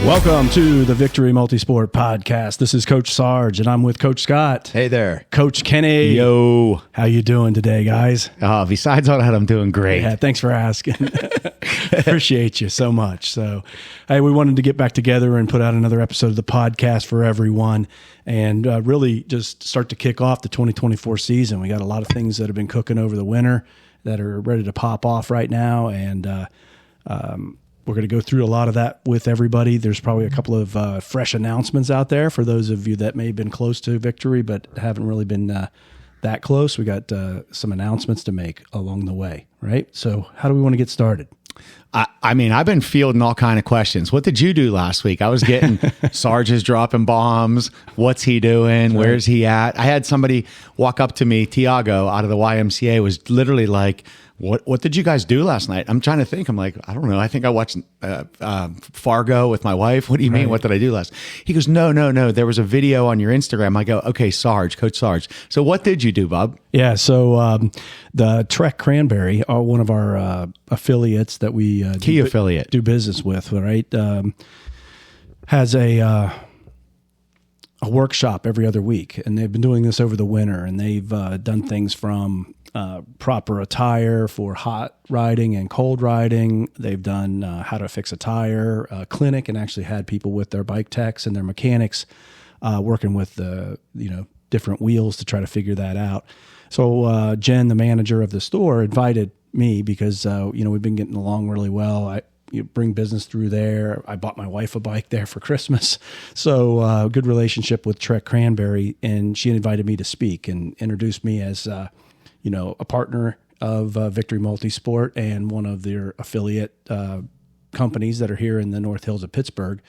Welcome to the Victory Multisport podcast. This is Coach Sarge, and I'm with Coach Scott. Hey there. Coach Kenny. Yo. How you doing today, guys? Besides all that, I'm doing great. Yeah, thanks for asking. Appreciate you so much. So, hey, we wanted to get back together and put out another episode of the podcast for everyone and really just start to kick off the 2024 season. We got a lot of things that have been cooking over the winter that are ready to pop off right now, and we're going to go through a lot of that with everybody. There's probably a couple of fresh announcements out there for those of you that may have been close to victory but haven't really been that close. We got some announcements to make along the way, right? So how do we want to get started? I mean, I've been fielding all kind of questions. What did you do last week? I was getting Sarge is dropping bombs. What's he doing? Right. Where's he at? I had somebody walk up to me, Tiago, out of the YMCA, was literally like, What did you guys do last night? I'm trying to think. I'm like, I don't know. I think I watched Fargo with my wife. What do you mean? What did I do last? He goes, no. There was a video on your Instagram. I go, okay, Sarge, Coach Sarge. So what did you do, Bob? Yeah, so the Trek Cranberry are one of our affiliates that we do business with, right? Has a workshop every other week, and they've been doing this over the winter, and they've done things from proper attire for hot riding and cold riding. They've done how to fix a tire clinic, and actually had people with their bike techs and their mechanics working with the different wheels to try to figure that out. So Jen, the manager of the store, invited me because we've been getting along really well. I bring business through there. I bought my wife a bike there for Christmas. So good relationship with Trek Cranberry, and she invited me to speak and introduced me as a partner of Victory Multisport and one of their affiliate companies that are here in the North Hills of Pittsburgh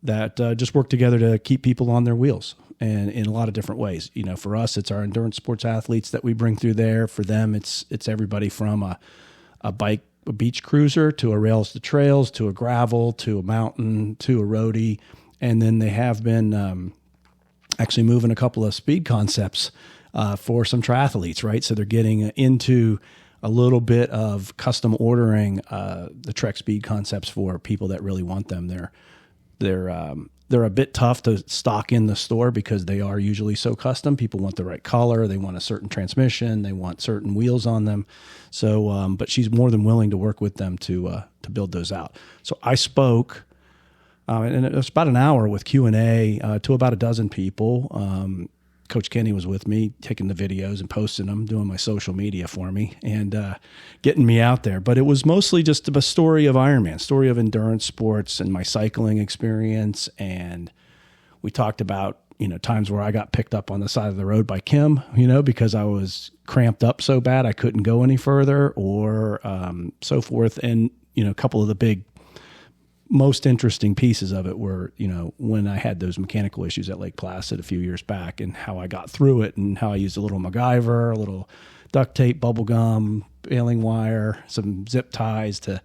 that just work together to keep people on their wheels, and in a lot of different ways. For us, it's our endurance sports athletes that we bring through there. For them, it's everybody from a beach cruiser to a rails to trails to a gravel to a mountain to a roadie, and then they have been actually moving a couple of speed concepts for some triathletes, right? So they're getting into a little bit of custom ordering the Trek Speed concepts for people that really want them. They're a bit tough to stock in the store because they are usually so custom. People want the right color, they want a certain transmission, they want certain wheels on them. So, but she's more than willing to work with them to build those out. So I spoke, and it was about an hour with Q&A to about a dozen people. Coach Kenny was with me, taking the videos and posting them, doing my social media for me, and getting me out there. But it was mostly just a story of Ironman, story of endurance sports and my cycling experience. And we talked about, times where I got picked up on the side of the road by Kim, because I was cramped up so bad I couldn't go any further, or so forth. And, a couple of the big, most interesting pieces of it were, when I had those mechanical issues at Lake Placid a few years back, and how I got through it, and how I used a little MacGyver, a little duct tape, bubble gum, baling wire, some zip ties to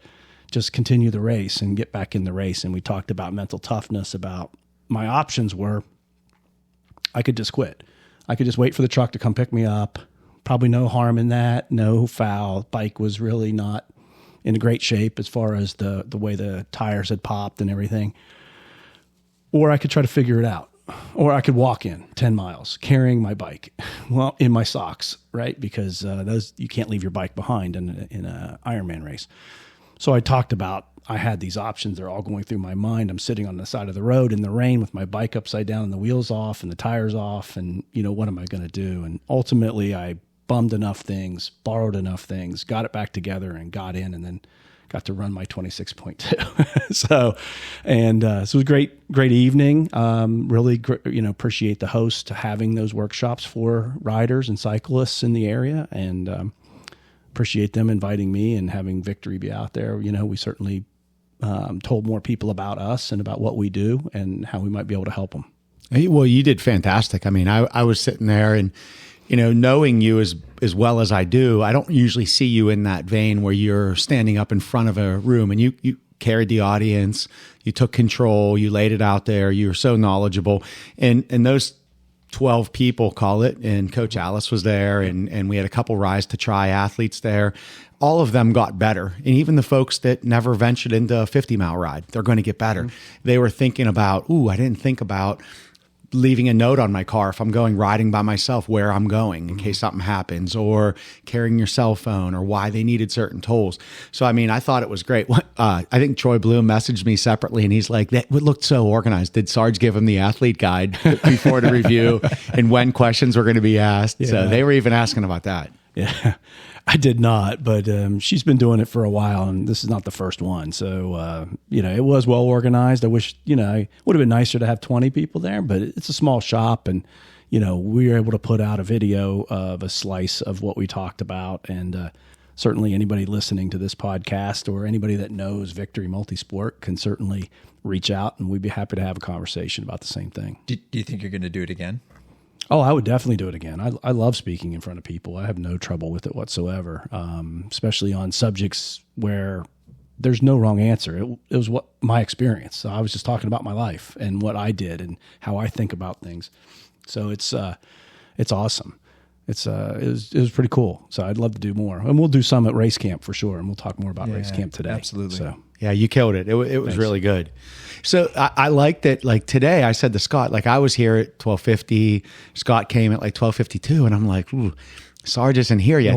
just continue the race and get back in the race. And we talked about mental toughness, about my options were I could just quit. I could just wait for the truck to come pick me up. Probably no harm in that, no foul. Bike was really not in great shape as far as the way the tires had popped and everything. Or I could try to figure it out. Or I could walk in 10 miles carrying my bike, well, in my socks, right? Because those, you can't leave your bike behind in an Ironman race. So I talked about, I had these options. They're all going through my mind. I'm sitting on the side of the road in the rain with my bike upside down and the wheels off and the tires off. And, what am I going to do? And ultimately I bummed enough things, borrowed enough things, got it back together and got in, and then got to run my 26.2. So it was a great evening. Really, appreciate the host having those workshops for riders and cyclists in the area, and appreciate them inviting me and having Victory be out there. We certainly told more people about us and about what we do and how we might be able to help them. Well, you did fantastic. I mean, I was sitting there and, knowing you as well as I do, I don't usually see you in that vein where you're standing up in front of a room, and you carried the audience, you took control, you laid it out there, you were so knowledgeable. And those 12 people, call it, and Coach Alice was there, and we had a couple Rise2Try athletes there. all of them got better. And even the folks that never ventured into a 50-mile ride, they're going to get better. Mm-hmm. They were thinking about, I didn't think about leaving a note on my car if I'm going riding by myself where I'm going in case something happens, or carrying your cell phone, or why they needed certain tools. So, I mean, I thought it was great. I think Troy Bloom messaged me separately, and he's like, that looked so organized. Did Sarge give him the athlete guide before the review and when questions were going to be asked? Yeah. So they were even asking about that. Yeah, I did not, but she's been doing it for a while, and this is not the first one. So, it was well organized. I wish, it would have been nicer to have 20 people there, but it's a small shop, and, we were able to put out a video of a slice of what we talked about. And certainly anybody listening to this podcast or anybody that knows Victory Multisport can certainly reach out, and we'd be happy to have a conversation about the same thing. Do you think you're going to do it again? Oh, I would definitely do it again. I love speaking in front of people. I have no trouble with it whatsoever, especially on subjects where there's no wrong answer. It was what my experience. So I was just talking about my life and what I did and how I think about things. So it's awesome. It was pretty cool. So I'd love to do more, and we'll do some at race camp for sure. And we'll talk more about race camp today. Absolutely. So. Yeah, you killed it. It was really good. So I liked it. Like today, I said to Scott, like I was here at 12:50. Scott came at like 12:52, and I'm like, ooh, Sarge isn't here yet.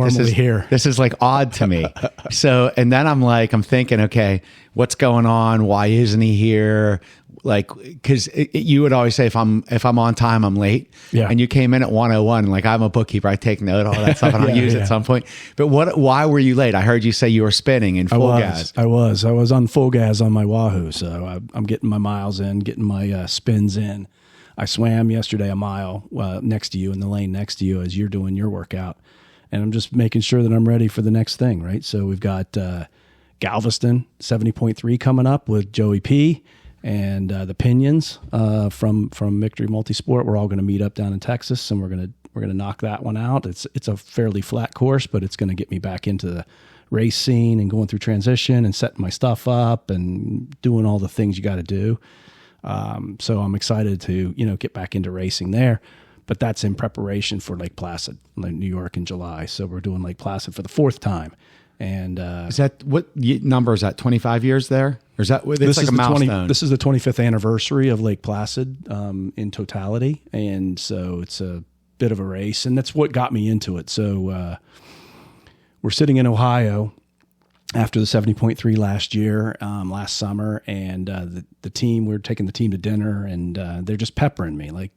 This is like odd to me. So, and then I'm thinking, okay, what's going on? Why isn't he here? Like, because you would always say if I'm on time, I'm late. Yeah. And you came in at 1:01. Like I'm a bookkeeper, I take note of all that stuff, and I'll use it at some point. But why were you late? I heard you say you were spinning in full gas. I was on full gas on my Wahoo. So I'm getting my miles in, getting my spins in. I swam yesterday a mile next to you in the lane next to you as you're doing your workout, and I'm just making sure that I'm ready for the next thing. Right. So we've got Galveston 70.3 coming up with Joey P. And the Pinions from Victory Multisport. We're all going to meet up down in Texas, and we're gonna knock that one out. It's a fairly flat course, but it's going to get me back into the race scene and going through transition and setting my stuff up and doing all the things you got to do. So I'm excited to get back into racing there. But that's in preparation for Lake Placid, New York in July. So we're doing Lake Placid for the fourth time. And is that what number is that? 25 years there, or is that it's like a milestone? This is the 25th anniversary of Lake Placid in totality, and so it's a bit of a race, and that's what got me into it. So we're sitting in Ohio after the 70.3 last summer, and the team, we're taking the team to dinner, and they're just peppering me like,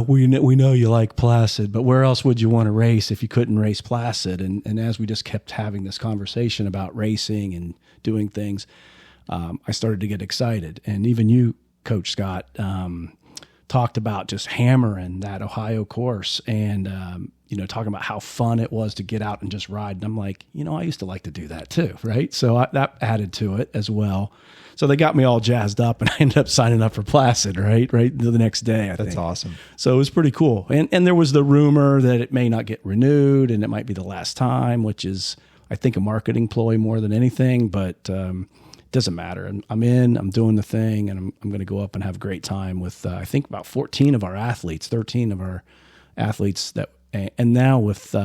we know you like Placid, but where else would you want to race if you couldn't race Placid? And as we just kept having this conversation about racing and doing things, I started to get excited. And even you, Coach Scott, talked about just hammering that Ohio course and, talking about how fun it was to get out and just ride. And I'm like, I used to like to do that too, right? So that added to it as well. So they got me all jazzed up, and I ended up signing up for Placid, right the next day, I think. That's awesome. So it was pretty cool. And there was the rumor that it may not get renewed, and it might be the last time, which is, I think, a marketing ploy more than anything, but it doesn't matter. I'm doing the thing, and I'm going to go up and have a great time with, I think, about 13 of our athletes and now with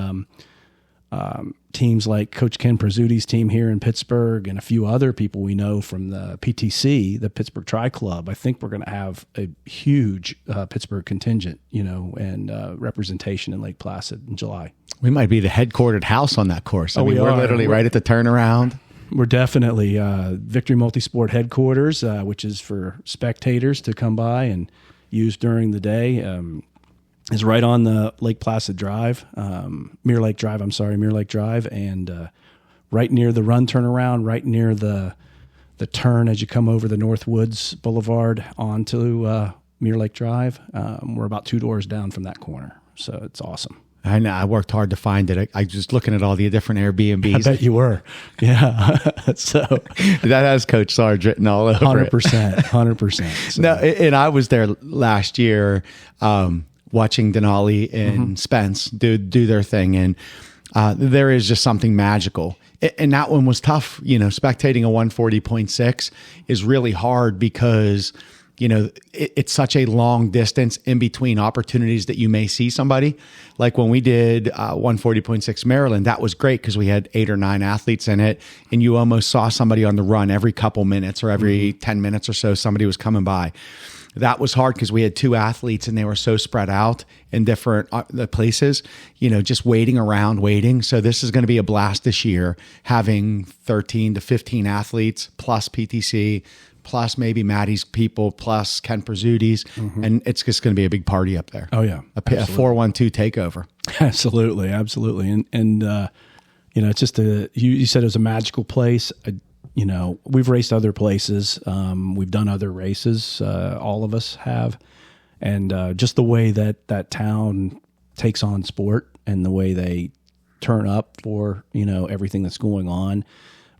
teams like Coach Ken Prezzudi's team here in Pittsburgh and a few other people we know from the PTC, the Pittsburgh Tri Club. I think we're going to have a huge Pittsburgh contingent, and representation in Lake Placid in July. We might be the headquartered house on that course. We're literally right at the turnaround. We're definitely Victory Multisport headquarters, which is for spectators to come by and use during the day. Is right on the Lake Placid Drive, Mirror Lake Drive, and right near the run turnaround, right near the turn as you come over the North Woods Boulevard onto Mirror Lake Drive. We're about 2 doors down from that corner, so it's awesome. I know. I worked hard to find it. I was just looking at all the different Airbnbs. I bet you were. Yeah. So that has Coach Sarge written all over 100%. 100%. So. No, and I was there last year, watching Denali and Spence do their thing. And there is just something magical. And that one was tough. Spectating a 140.6 is really hard because it's such a long distance in between opportunities that you may see somebody. Like when we did 140.6 Maryland, that was great because we had 8 or 9 athletes in it, and you almost saw somebody on the run every couple minutes or every 10 minutes or so, somebody was coming by. That was hard because we had 2 athletes and they were so spread out in different places, just waiting. So this is going to be a blast this year, having 13 to 15 athletes plus PTC, plus maybe Maddie's people, plus Ken Prizzuti's, and it's just going to be a big party up there. Oh yeah, a 4-1-2 takeover. Absolutely, and it's just you said it was a magical place. We've raced other places. We've done other races. All of us have. And just the way that town takes on sport and the way they turn up for, everything that's going on,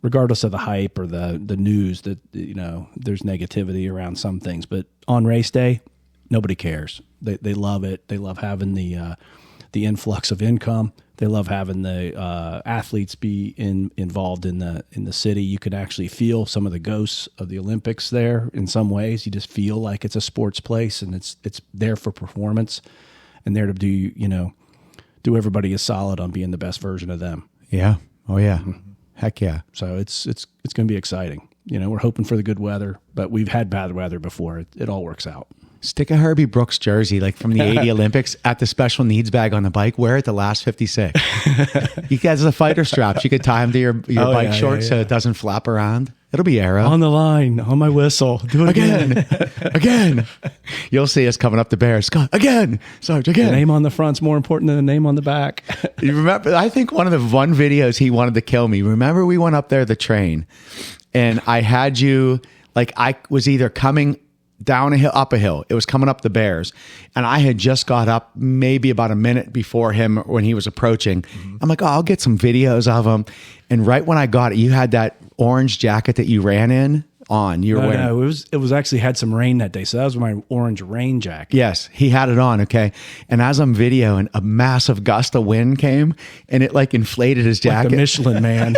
regardless of the hype or the news that, there's negativity around some things. But on race day, nobody cares. They love it. They love having the influx of income. They love having the athletes be involved in the city. You can actually feel some of the ghosts of the Olympics there in some ways. You just feel like it's a sports place, and it's there for performance and there to do everybody a solid on being the best version of them. Yeah. Oh yeah. Heck yeah. So it's going to be exciting. We're hoping for the good weather, but we've had bad weather before. It all works out. Stick a Herbie Brooks jersey, like from the 80 Olympics, at the special needs bag on the bike. Wear it the last 56. You guys have fighter straps. You could tie them to your bike shorts so it doesn't flap around. It'll be aero. On the line, on my whistle. Do it again. Again. You'll see us coming up the Bears. Again. Sarge, again. The name on the front's more important than the name on the back. You remember, I think one of the videos he wanted to kill me. Remember we went up there the train and I had you, like I was either coming down a hill, up a hill. It was coming up the Bears. And I had just got up maybe about a minute before him when he was approaching. I'm like, I'll get some videos of him. And right when I got it, you had that orange jacket that you ran in on. You were wearing. No, it was actually had some rain that day. So that was my orange rain jacket. Yes, he had it on. Okay. And as I'm videoing, a massive gust of wind came and it like inflated his jacket. Like the Michelin man.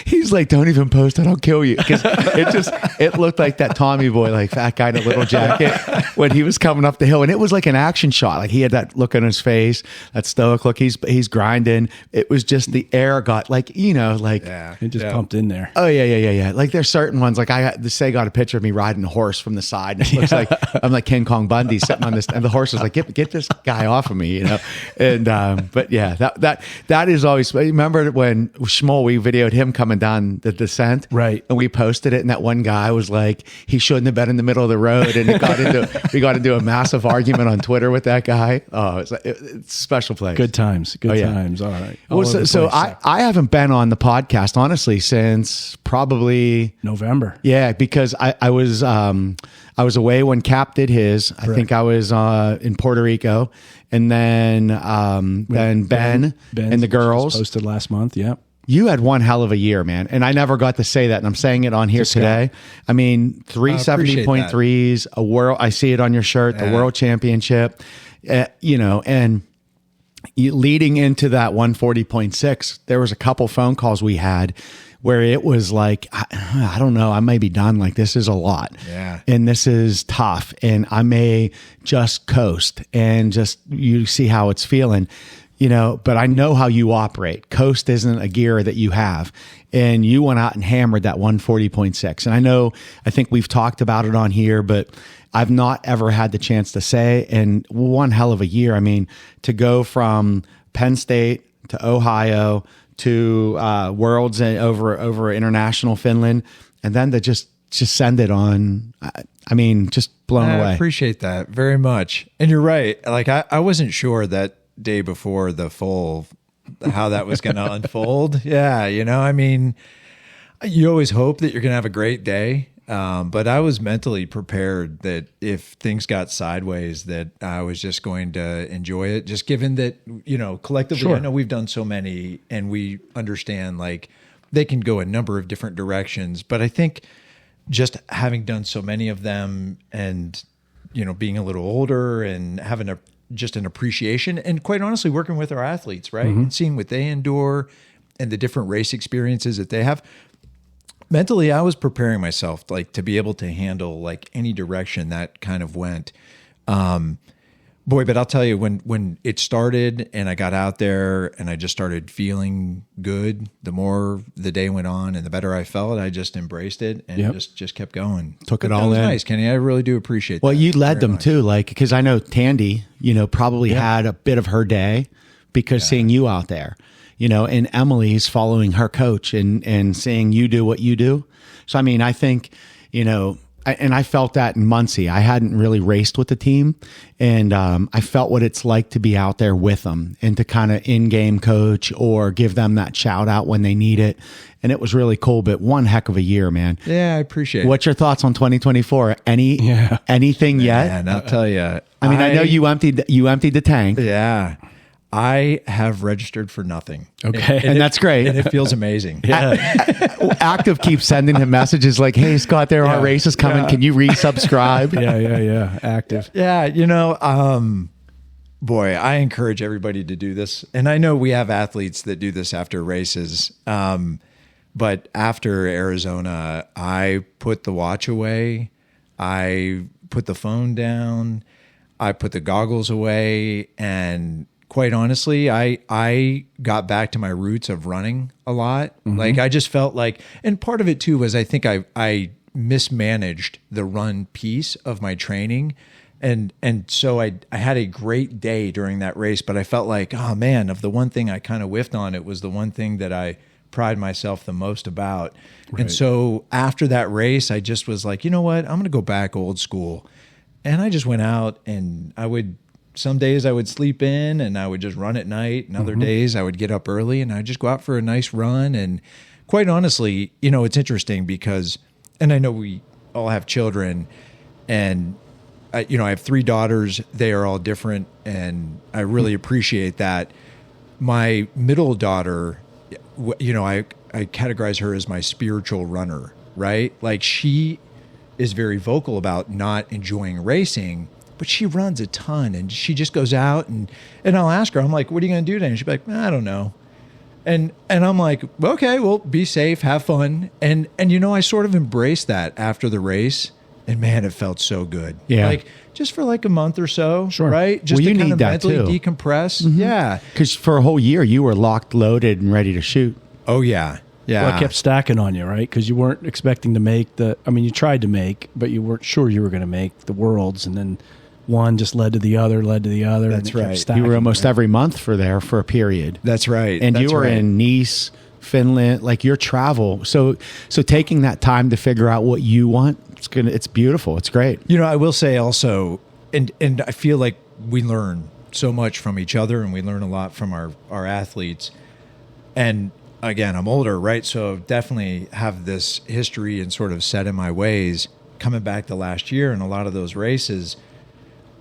He's like, don't even post it, I'll kill you. Because it looked like that Tommy boy, like fat guy in a little jacket when he was coming up the hill. And it was like an action shot. Like he had that look on his face, that stoic look. He's grinding. It was just the air got like, it just pumped in there. Oh yeah. Like there's certain ones, like the Say got a picture of me riding a horse from the side. And it looks like I'm like King Kong Bundy sitting on this, and the horse was like, get this guy off of me, And but yeah, that is always. Remember when Schmoll, we videoed him coming down the descent, right? And we posted it, and that one guy was like, he shouldn't have been in the middle of the road, and we got into a massive argument on Twitter with that guy. Oh, it's a special place. Good times. Times. All right. So I haven't been on the podcast honestly since probably November. Yeah, because I was away when Cap did his. I think I was in Puerto Rico, and then Ben and the girls posted last month. Yep. You had one hell of a year, man. And I never got to say that. And I'm saying it on here today. I mean, 370.3s, a world, I see it on your shirt, the world championship, and leading into that 140.6, there was a couple phone calls we had where it was like, I don't know, I may be done. Like, this is a lot. Yeah. And this is tough. And I may just coast and just, you see how it's feeling. But I know how you operate. Coast isn't a gear that you have. And you went out and hammered that 140.6. And I think we've talked about it on here, but I've not ever had the chance to say, and one hell of a year. I mean, to go from Penn State to Ohio to Worlds over international Finland, and then to just send it on. I mean, just blown away. I appreciate that very much. And you're right. Like I wasn't sure that day before the full how that was going to unfold. Yeah, I mean, you always hope that you're going to have a great day, but I was mentally prepared that if things got sideways, that I was just going to enjoy it, just given that, collectively, sure. I know we've done so many and we understand like they can go a number of different directions, but I think just having done so many of them and, being a little older and having just an appreciation and quite honestly working with our athletes, right? Mm-hmm. And seeing what they endure and the different race experiences that they have. mentally I was preparing myself like to be able to handle like any direction that kind of went. Boy, but I'll tell you, when it started and I got out there and I just started feeling good, the more the day went on and the better I felt, I just embraced it and just kept going. Took it But all that was in. nice, Kenny. I really do appreciate that. Well, you led very them much. too, like, because I know Tandy, probably had a bit of her day because seeing you out there, and Emily's following her coach and seeing you do what you do. So, I mean, I think, and I felt that in Muncie. I hadn't really raced with the team, and I felt what it's like to be out there with them and to kind of in-game coach or give them that shout out when they need it. And it was really cool, but one heck of a year, man. Yeah, I appreciate it. What's your thoughts on 2024? Anything yet? And I'll tell you. I mean, I know you emptied the tank. Yeah. I have registered for nothing. Okay. And that's great. And it feels amazing. Active keeps sending him messages like, "Hey, Scott, there are races coming. Can you resubscribe?" Yeah. Active. Yeah, boy, I encourage everybody to do this. And I know we have athletes that do this after races. But after Arizona, I put the watch away. I put the phone down. I put the goggles away. And quite honestly, I got back to my roots of running a lot. Like I just felt like, and part of it too was I think I mismanaged the run piece of my training. And so I had a great day during that race, but I felt like, oh man, of the one thing I kind of whiffed on, it was the one thing that I pride myself the most about. Right. And so after that race, I just was like, you know what, I'm going to go back old school. And I just went out and some days I would sleep in and I would just run at night. And other days I would get up early and I'd just go out for a nice run. And quite honestly, it's interesting because, and I know we all have children and I have 3 daughters. They are all different. And I really appreciate that. My middle daughter, I categorize her as my spiritual runner, right? Like she is very vocal about not enjoying racing, but she runs a ton and she just goes out and I'll ask her, I'm like, what are you going to do today? And she'll be like, I don't know. And I'm like, okay, well, be safe, have fun. And I sort of embraced that after the race. And man, it felt so good. Yeah. Like just for like a month or so, Sure. right? Just Well, you to kind need of that mentally too. decompress. Yeah. Because for a whole year, you were locked, loaded, and ready to shoot. Oh yeah. Yeah. Well, it kept stacking on you, right? Because you weren't expecting to make you tried to make, but you weren't sure you were going to make the Worlds. And then one just led to the other. That's and it kept right. stacking, You were almost right? every month for a period. That's right. And That's you were right. in Nice, Finland, like your travel. So taking that time to figure out what you want, it's beautiful. It's great. I will say also, and I feel like we learn so much from each other and we learn a lot from our athletes. And again, I'm older, right? So definitely have this history and sort of set in my ways. Coming back to last year and a lot of those races,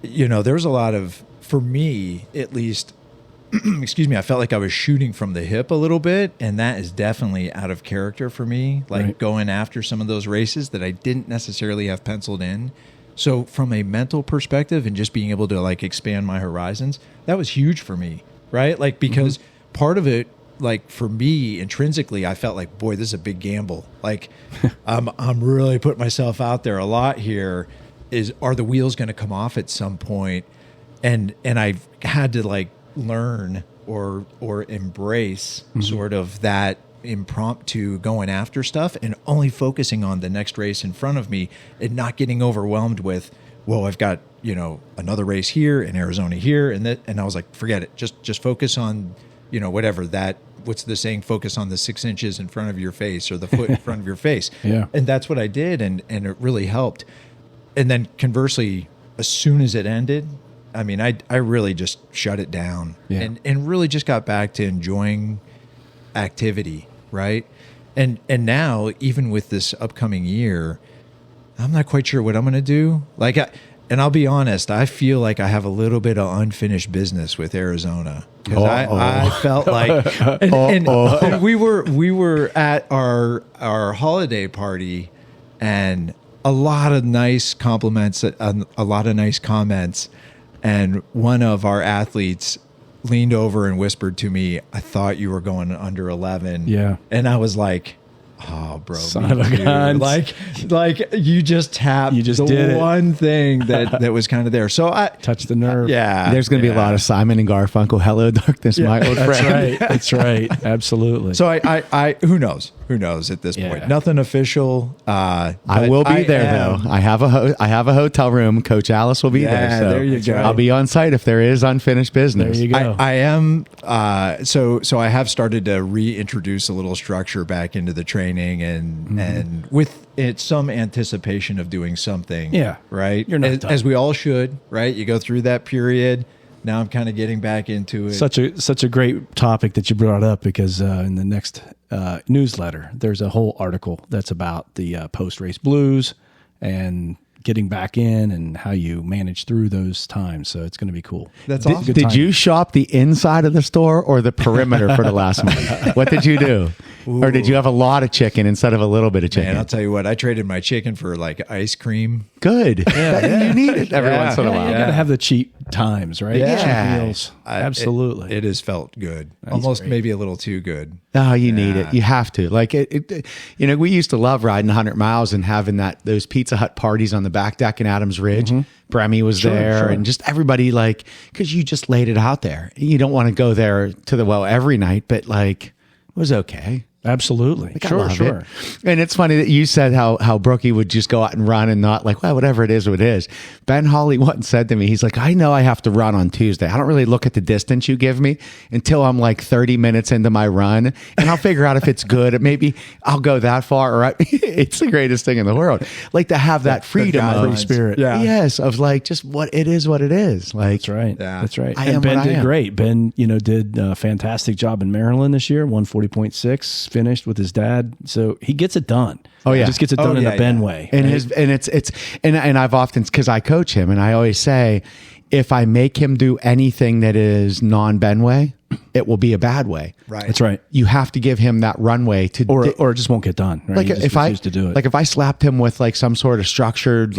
there was a lot of, for me at least, excuse me, I felt like I was shooting from the hip a little bit, and that is definitely out of character for me, like Right. going after some of those races that I didn't necessarily have penciled in. So from a mental perspective and just being able to like expand my horizons, that was huge for me, right? Like because part of it, like for me intrinsically, I felt like, boy, this is a big gamble. Like I'm really putting myself out there a lot here. Are the wheels going to come off at some point? And I've had to like learn or embrace sort of that impromptu going after stuff and only focusing on the next race in front of me and not getting overwhelmed with, well, I've got, another race here in Arizona here. And I was like, forget it. Just focus on, whatever that, what's the saying, focus on the 6 inches in front of your face or the foot in front of your face. Yeah. And that's what I did. And it really helped. And then conversely, as soon as it ended, I mean, I really just shut it down and really just got back to enjoying activity, right? And now, even with this upcoming year, I'm not quite sure what I'm going to do. Like, and I'll be honest, I feel like I have a little bit of unfinished business with Arizona because I felt like, and we were at our holiday party, and a lot of nice compliments, a lot of nice comments. And one of our athletes leaned over and whispered to me, I thought you were going under 11. Yeah. And I was like, Oh, bro. Son of a gun. Like you just tapped did it. one thing that was kind of there. So I Touched the nerve. Yeah. There's going to be a lot of Simon and Garfunkel. Hello, darkness, my old That's friend. right. That's right. Absolutely. So I who knows? Who knows at this Yeah. point? Nothing official. I will be there though. I have a hotel room. Coach Alice will be there. Yeah, So there you go. I'll be on site if there is unfinished business. There you go. I am so I have started to reintroduce a little structure back into the training and with it some anticipation of doing something. Yeah. Right. You're not done. as we all should. Right. You go through that period. Now I'm kind of getting back into it. Such a great topic that you brought up because in the next newsletter, there's a whole article that's about the post-race blues and getting back in and how you manage through those times. So it's going to be cool. That's awesome. Good Did time. you shop the inside of the store or the perimeter for the last month? What did you do? Or did you have a lot of chicken instead of a little bit of chicken? Man, I'll tell you what, I traded my chicken for like ice cream. Good. You need it every once in a while. You got to have the cheap times, right? Yeah. Cheap meals. Absolutely. It has felt good. Almost great. maybe a little too good. Oh, you need it. You have to. Like we used to love riding 100 miles and having those Pizza Hut parties on the back deck in Adams Ridge. Bremy was there and just everybody because you just laid it out there. You don't want to go there to the well every night, but it was okay. Absolutely. I love it. And it's funny that you said how Brookie would just go out and run and not whatever it is, what it is. Ben Hawley once said to me, he's like, I know I have to run on Tuesday. I don't really look at the distance you give me until I'm 30 minutes into my run and I'll figure out if it's good. Maybe I'll go that far or it's the greatest thing in the world. To have that freedom of free spirit. Yeah. Yes. Of just what it is. That's right. Yeah. That's right. I And am Ben what I did am. great. Ben, did a fantastic job in Maryland this year, 140.6, finished with his dad. So he gets it done. Oh, yeah. He just gets it done in a Ben way. And and I've often, because I coach him and I always say, if I make him do anything that is non-Ben way, it will be a bad way. Right. That's right. You have to give him that runway to Or it just won't get done. Right? He just refuses to do it. if I slapped him with some sort of structured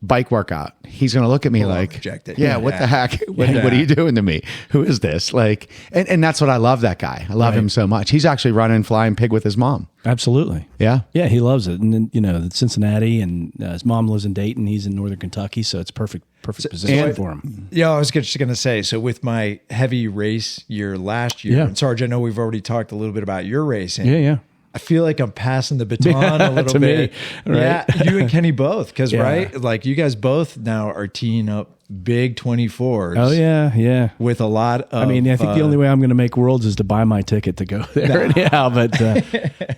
bike workout, he's going to look at me reject it. yeah, what the heck? What are you doing to me? Who is this? And that's what I love that guy. I love him so much. He's actually running Flying Pig with his mom. Absolutely. Yeah. Yeah, he loves it. And then, Cincinnati and his mom lives in Dayton. He's in Northern Kentucky. So it's perfect position for him. Yeah, I was just going to say, so with my heavy race year last year, Yeah. and Sarge, I know we've already talked a little bit about your racing. Yeah. I feel like I'm passing the baton a little To me, bit. right? Yeah, you and Kenny both, because Yeah. right, you guys both now are teeing up big 24s. Oh, yeah. With a lot of. I think the only way I'm going to make Worlds is to buy my ticket to go there. Yeah,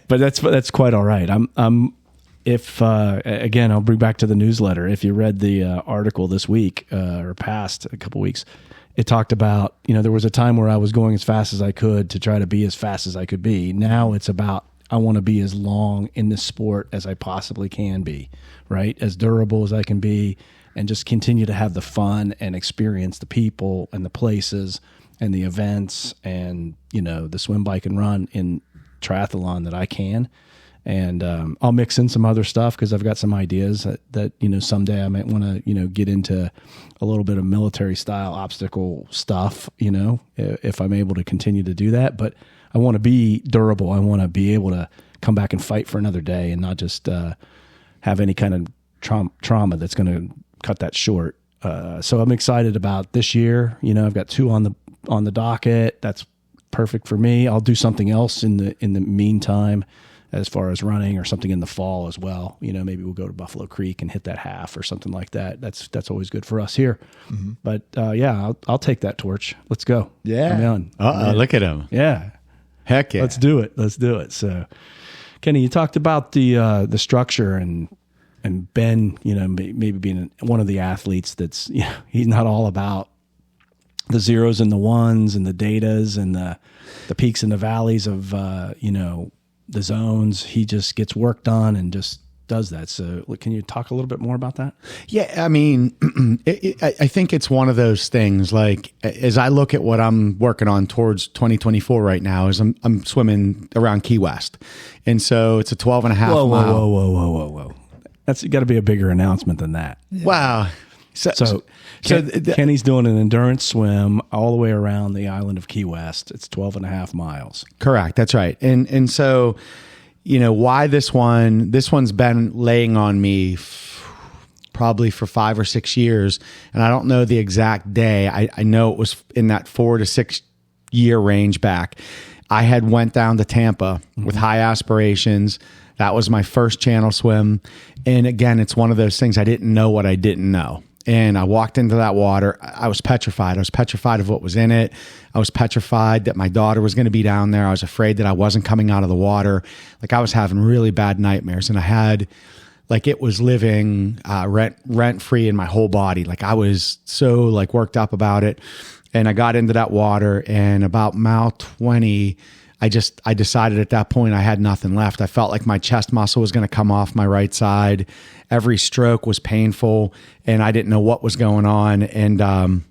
but that's quite all right. Again, I'll bring back to the newsletter. If you read the article this week or past a couple weeks, it talked about, there was a time where I was going as fast as I could to try to be as fast as I could be. Now it's about, I want to be as long in this sport as I possibly can be, right? As durable as I can be, and just continue to have the fun and experience the people and the places and the events and, the swim, bike, and run in triathlon that I can. And I'll mix in some other stuff because I've got some ideas that someday I might want to, get into a little bit of military style obstacle stuff, if I'm able to continue to do that. But I want to be durable. I want to be able to come back and fight for another day and not just have any kind of trauma that's going to cut that short. So I'm excited about this year. I've got 2 on the docket. That's perfect for me. I'll do something else in the meantime, as far as running or something in the fall as well. Maybe we'll go to Buffalo Creek and hit that half or something like that. That's always good for us here. Mm-hmm. But I'll take that torch. Let's go. Yeah. I'm on. Look at him. Yeah. Heck yeah. Let's do it. So, Kenny, you talked about the structure and Ben, maybe being one of the athletes that's, he's not all about the zeros and the ones and the datas and the peaks and the valleys of, the zones. He just gets work done and just does that. So can you talk a little bit more about that? Yeah. I mean, I think it's one of those things, as I look at what I'm working on towards 2024 right now is I'm swimming around Key West. And so it's a 12 and a half mile. Whoa. That's got to be a bigger announcement than that. Wow. So Kenny's doing an endurance swim all the way around the island of Key West. It's 12 and a half miles. Correct. That's right. And so, why this one's been laying on me probably for 5 or 6 years. And I don't know the exact day. I know it was in that 4 to 6 year range back. I had went down to Tampa with high aspirations. That was my first channel swim. And again, it's one of those things, I didn't know what I didn't know. And I walked into that water. I was petrified. I was petrified of what was in it. I was petrified that my daughter was going to be down there. I was afraid that I wasn't coming out of the water. Like I was having really bad nightmares. And I had, like, it was living rent free in my whole body. Like I was so like worked up about it. And I got into that water, and about mile 20, I decided at that point I had nothing left. I felt like my chest muscle was going to come off my right side. Every stroke was painful, and I didn't know what was going on. And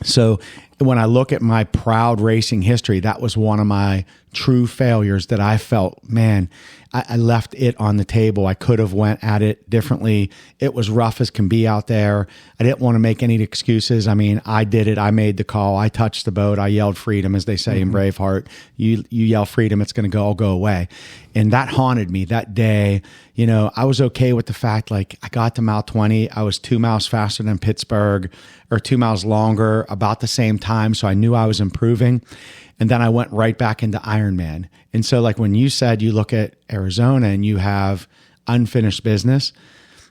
so when I look at my proud racing history, that was one of my true failures that I felt, man, I left it on the table. I could have went at it differently. It was rough as can be out there. I didn't want to make any excuses. I mean, I did it. I made the call. I touched the boat. I yelled freedom, as they say in Braveheart. You yell freedom, it's going to all go away. And that haunted me that day. I was okay with the fact, like, I got to mile 20. I was 2 miles faster than Pittsburgh, or 2 miles longer, about the same time. So I knew I was improving. And then I went right back into Ironman. And so, like, when you said you look at Arizona and you have unfinished business,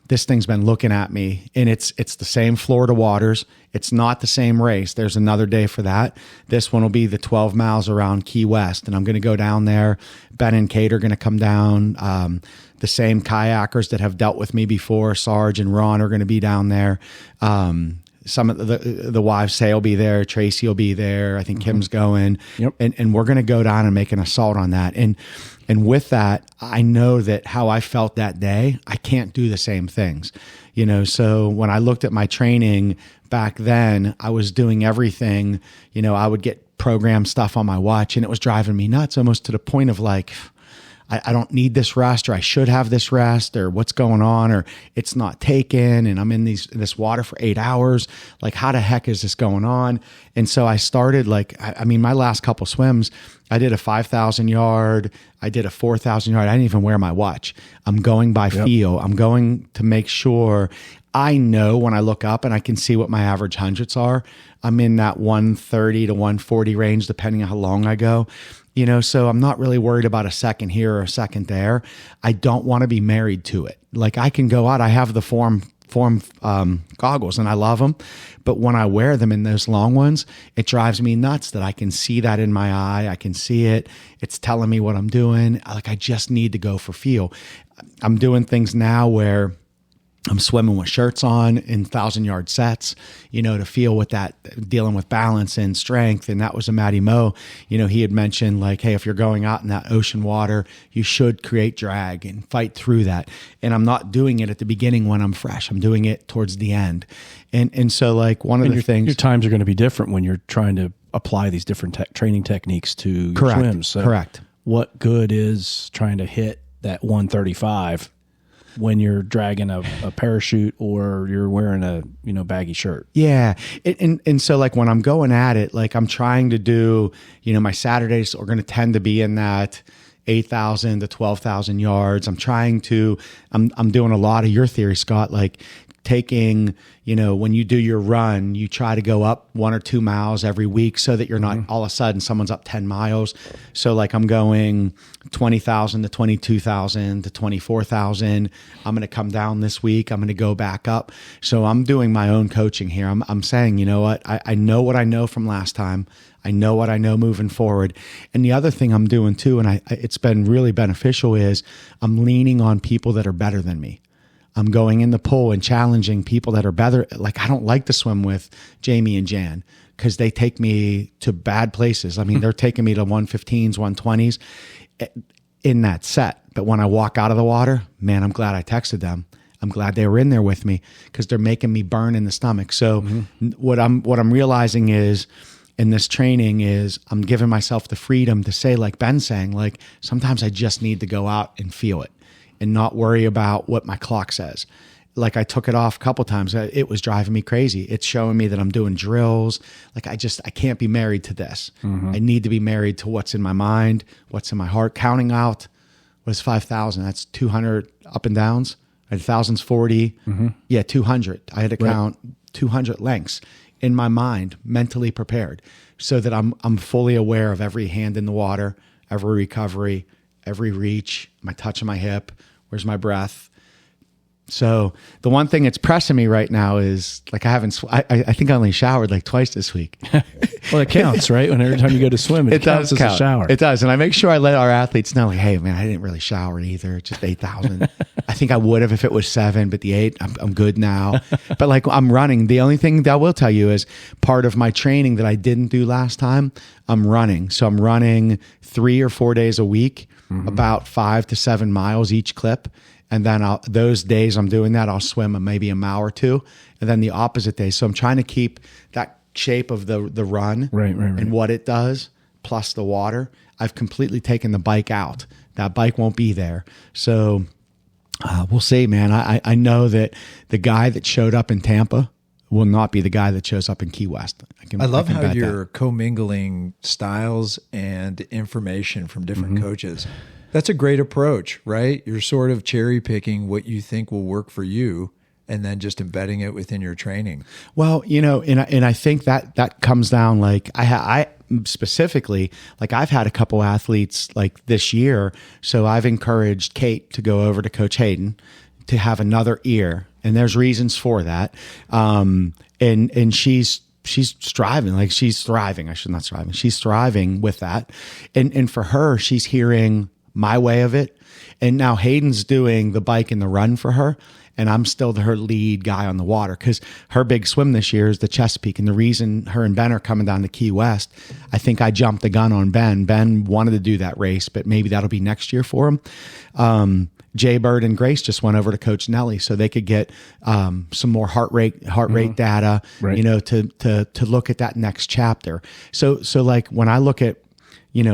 this thing's been looking at me, and it's the same Florida waters. It's not the same race. There's another day for that. This one will be the 12 miles around Key West, and I'm going to go down there. Ben and Kate are going to come down. The same kayakers that have dealt with me before, Sarge and Ron, are going to be down there. Some of the wives say will be there. Tracy will be there. I think Kim's going. Yep. And we're going to go down and make an assault on that. And with that, I know that how I felt that day, I can't do the same things. So when I looked at my training back then, I was doing everything. I would get program stuff on my watch, and it was driving me nuts, almost to the point of like, I don't need this rest, or I should have this rest, or what's going on, or it's not taken, and I'm in this water for 8 hours. Like, how the heck is this going on? And so I started, like, I mean, my last couple swims, I did a 5,000 yard, I did a 4,000 yard. I didn't even wear my watch. I'm going by feel. I'm going to make sure I know when I look up and I can see what my average hundreds are. I'm in that 130 to 140 range, depending on how long I go. So I'm not really worried about a second here or a second there. I don't want to be married to it. Like, I can go out. I have the form goggles, and I love them. But when I wear them in those long ones, it drives me nuts that I can see that in my eye. I can see it. It's telling me what I'm doing. Like, I just need to go for feel. I'm doing things now where I'm swimming with shirts on in 1,000-yard sets, to feel with that, dealing with balance and strength. And that was a Matty Moe. He had mentioned, like, hey, if you're going out in that ocean water, you should create drag and fight through that. And I'm not doing it at the beginning when I'm fresh. I'm doing it towards the end. And so, like, one of the things... Your times are going to be different when you're trying to apply these different training techniques to your swims. So correct. What good is trying to hit that 135 when you're dragging a parachute or you're wearing a baggy shirt? Yeah. And so, like, when I'm going at it, like, I'm trying to do, my Saturdays are going to tend to be in that 8,000 to 12,000 yards. I'm doing a lot of your theory, Scott, like taking, when you do your run, you try to go up 1 or 2 miles every week so that you're not all of a sudden someone's up 10 miles. So, like, I'm going 20,000 to 22,000 to 24,000. I'm going to come down this week. I'm going to go back up. So I'm doing my own coaching here. I'm saying, you know what? I know what I know from last time. I know what I know moving forward. And the other thing I'm doing too, and it's been really beneficial, is I'm leaning on people that are better than me. I'm going in the pool and challenging people that are better. Like, I don't like to swim with Jamie and Jan because they take me to bad places. I mean, they're taking me to 115s, 120s in that set. But when I walk out of the water, man, I'm glad I texted them. I'm glad they were in there with me because they're making me burn in the stomach. So what I'm realizing is, in this training, is I'm giving myself the freedom to say, like Ben's saying, like, sometimes I just need to go out and feel it and not worry about what my clock says. Like, I took it off a couple times. It was driving me crazy. It's showing me that I'm doing drills. Like, I can't be married to this. I need to be married to what's in my mind, what's in my heart, counting out was 5,000. That's 200 up and downs. I had thousands 40. Yeah, 200. I had to count 200 lengths in my mind, mentally prepared, so that I'm fully aware of every hand in the water, every recovery, every reach, my touch of my hip, where's my breath. So the one thing that's pressing me right now is like I think I only showered like twice this week. Well, it counts, right? When every time you go to swim, it counts as a shower. It does. And I make sure I let our athletes know, like, hey, man, I didn't really shower either. Just 8,000. I think I would have if it was 7, but the 8, I'm good now. But like I'm running. The only thing that I will tell you is part of my training that I didn't do last time, I'm running. So I'm running 3 or 4 days a week, about 5 to 7 miles each clip. And then those days I'm doing that, I'll swim maybe a mile or two. And then the opposite day. So I'm trying to keep that shape of the run right. and what it does, plus the water. I've completely taken the bike out. That bike won't be there. So we'll see, man. I know that the guy that showed up in Tampa will not be the guy that shows up in Key West. I love how you're commingling styles and information from different coaches. That's a great approach, right? You're sort of cherry picking what you think will work for you and then just embedding it within your training. Well, and I think that comes down like I specifically, like I've had a couple athletes like this year. So I've encouraged Kate to go over to Coach Hayden to have another ear. And there's reasons for that. And she's striving, like she's thriving. She's thriving with that. And for her, she's hearing my way of it. And now Hayden's doing the bike and the run for her. And I'm still her lead guy on the water because her big swim this year is the Chesapeake. And the reason her and Ben are coming down to Key West, I think I jumped the gun on Ben. Ben wanted to do that race, but maybe that'll be next year for him. Jay Bird and Grace just went over to Coach Nelly so they could get some more heart rate data, to look at that next chapter. So like when I look at,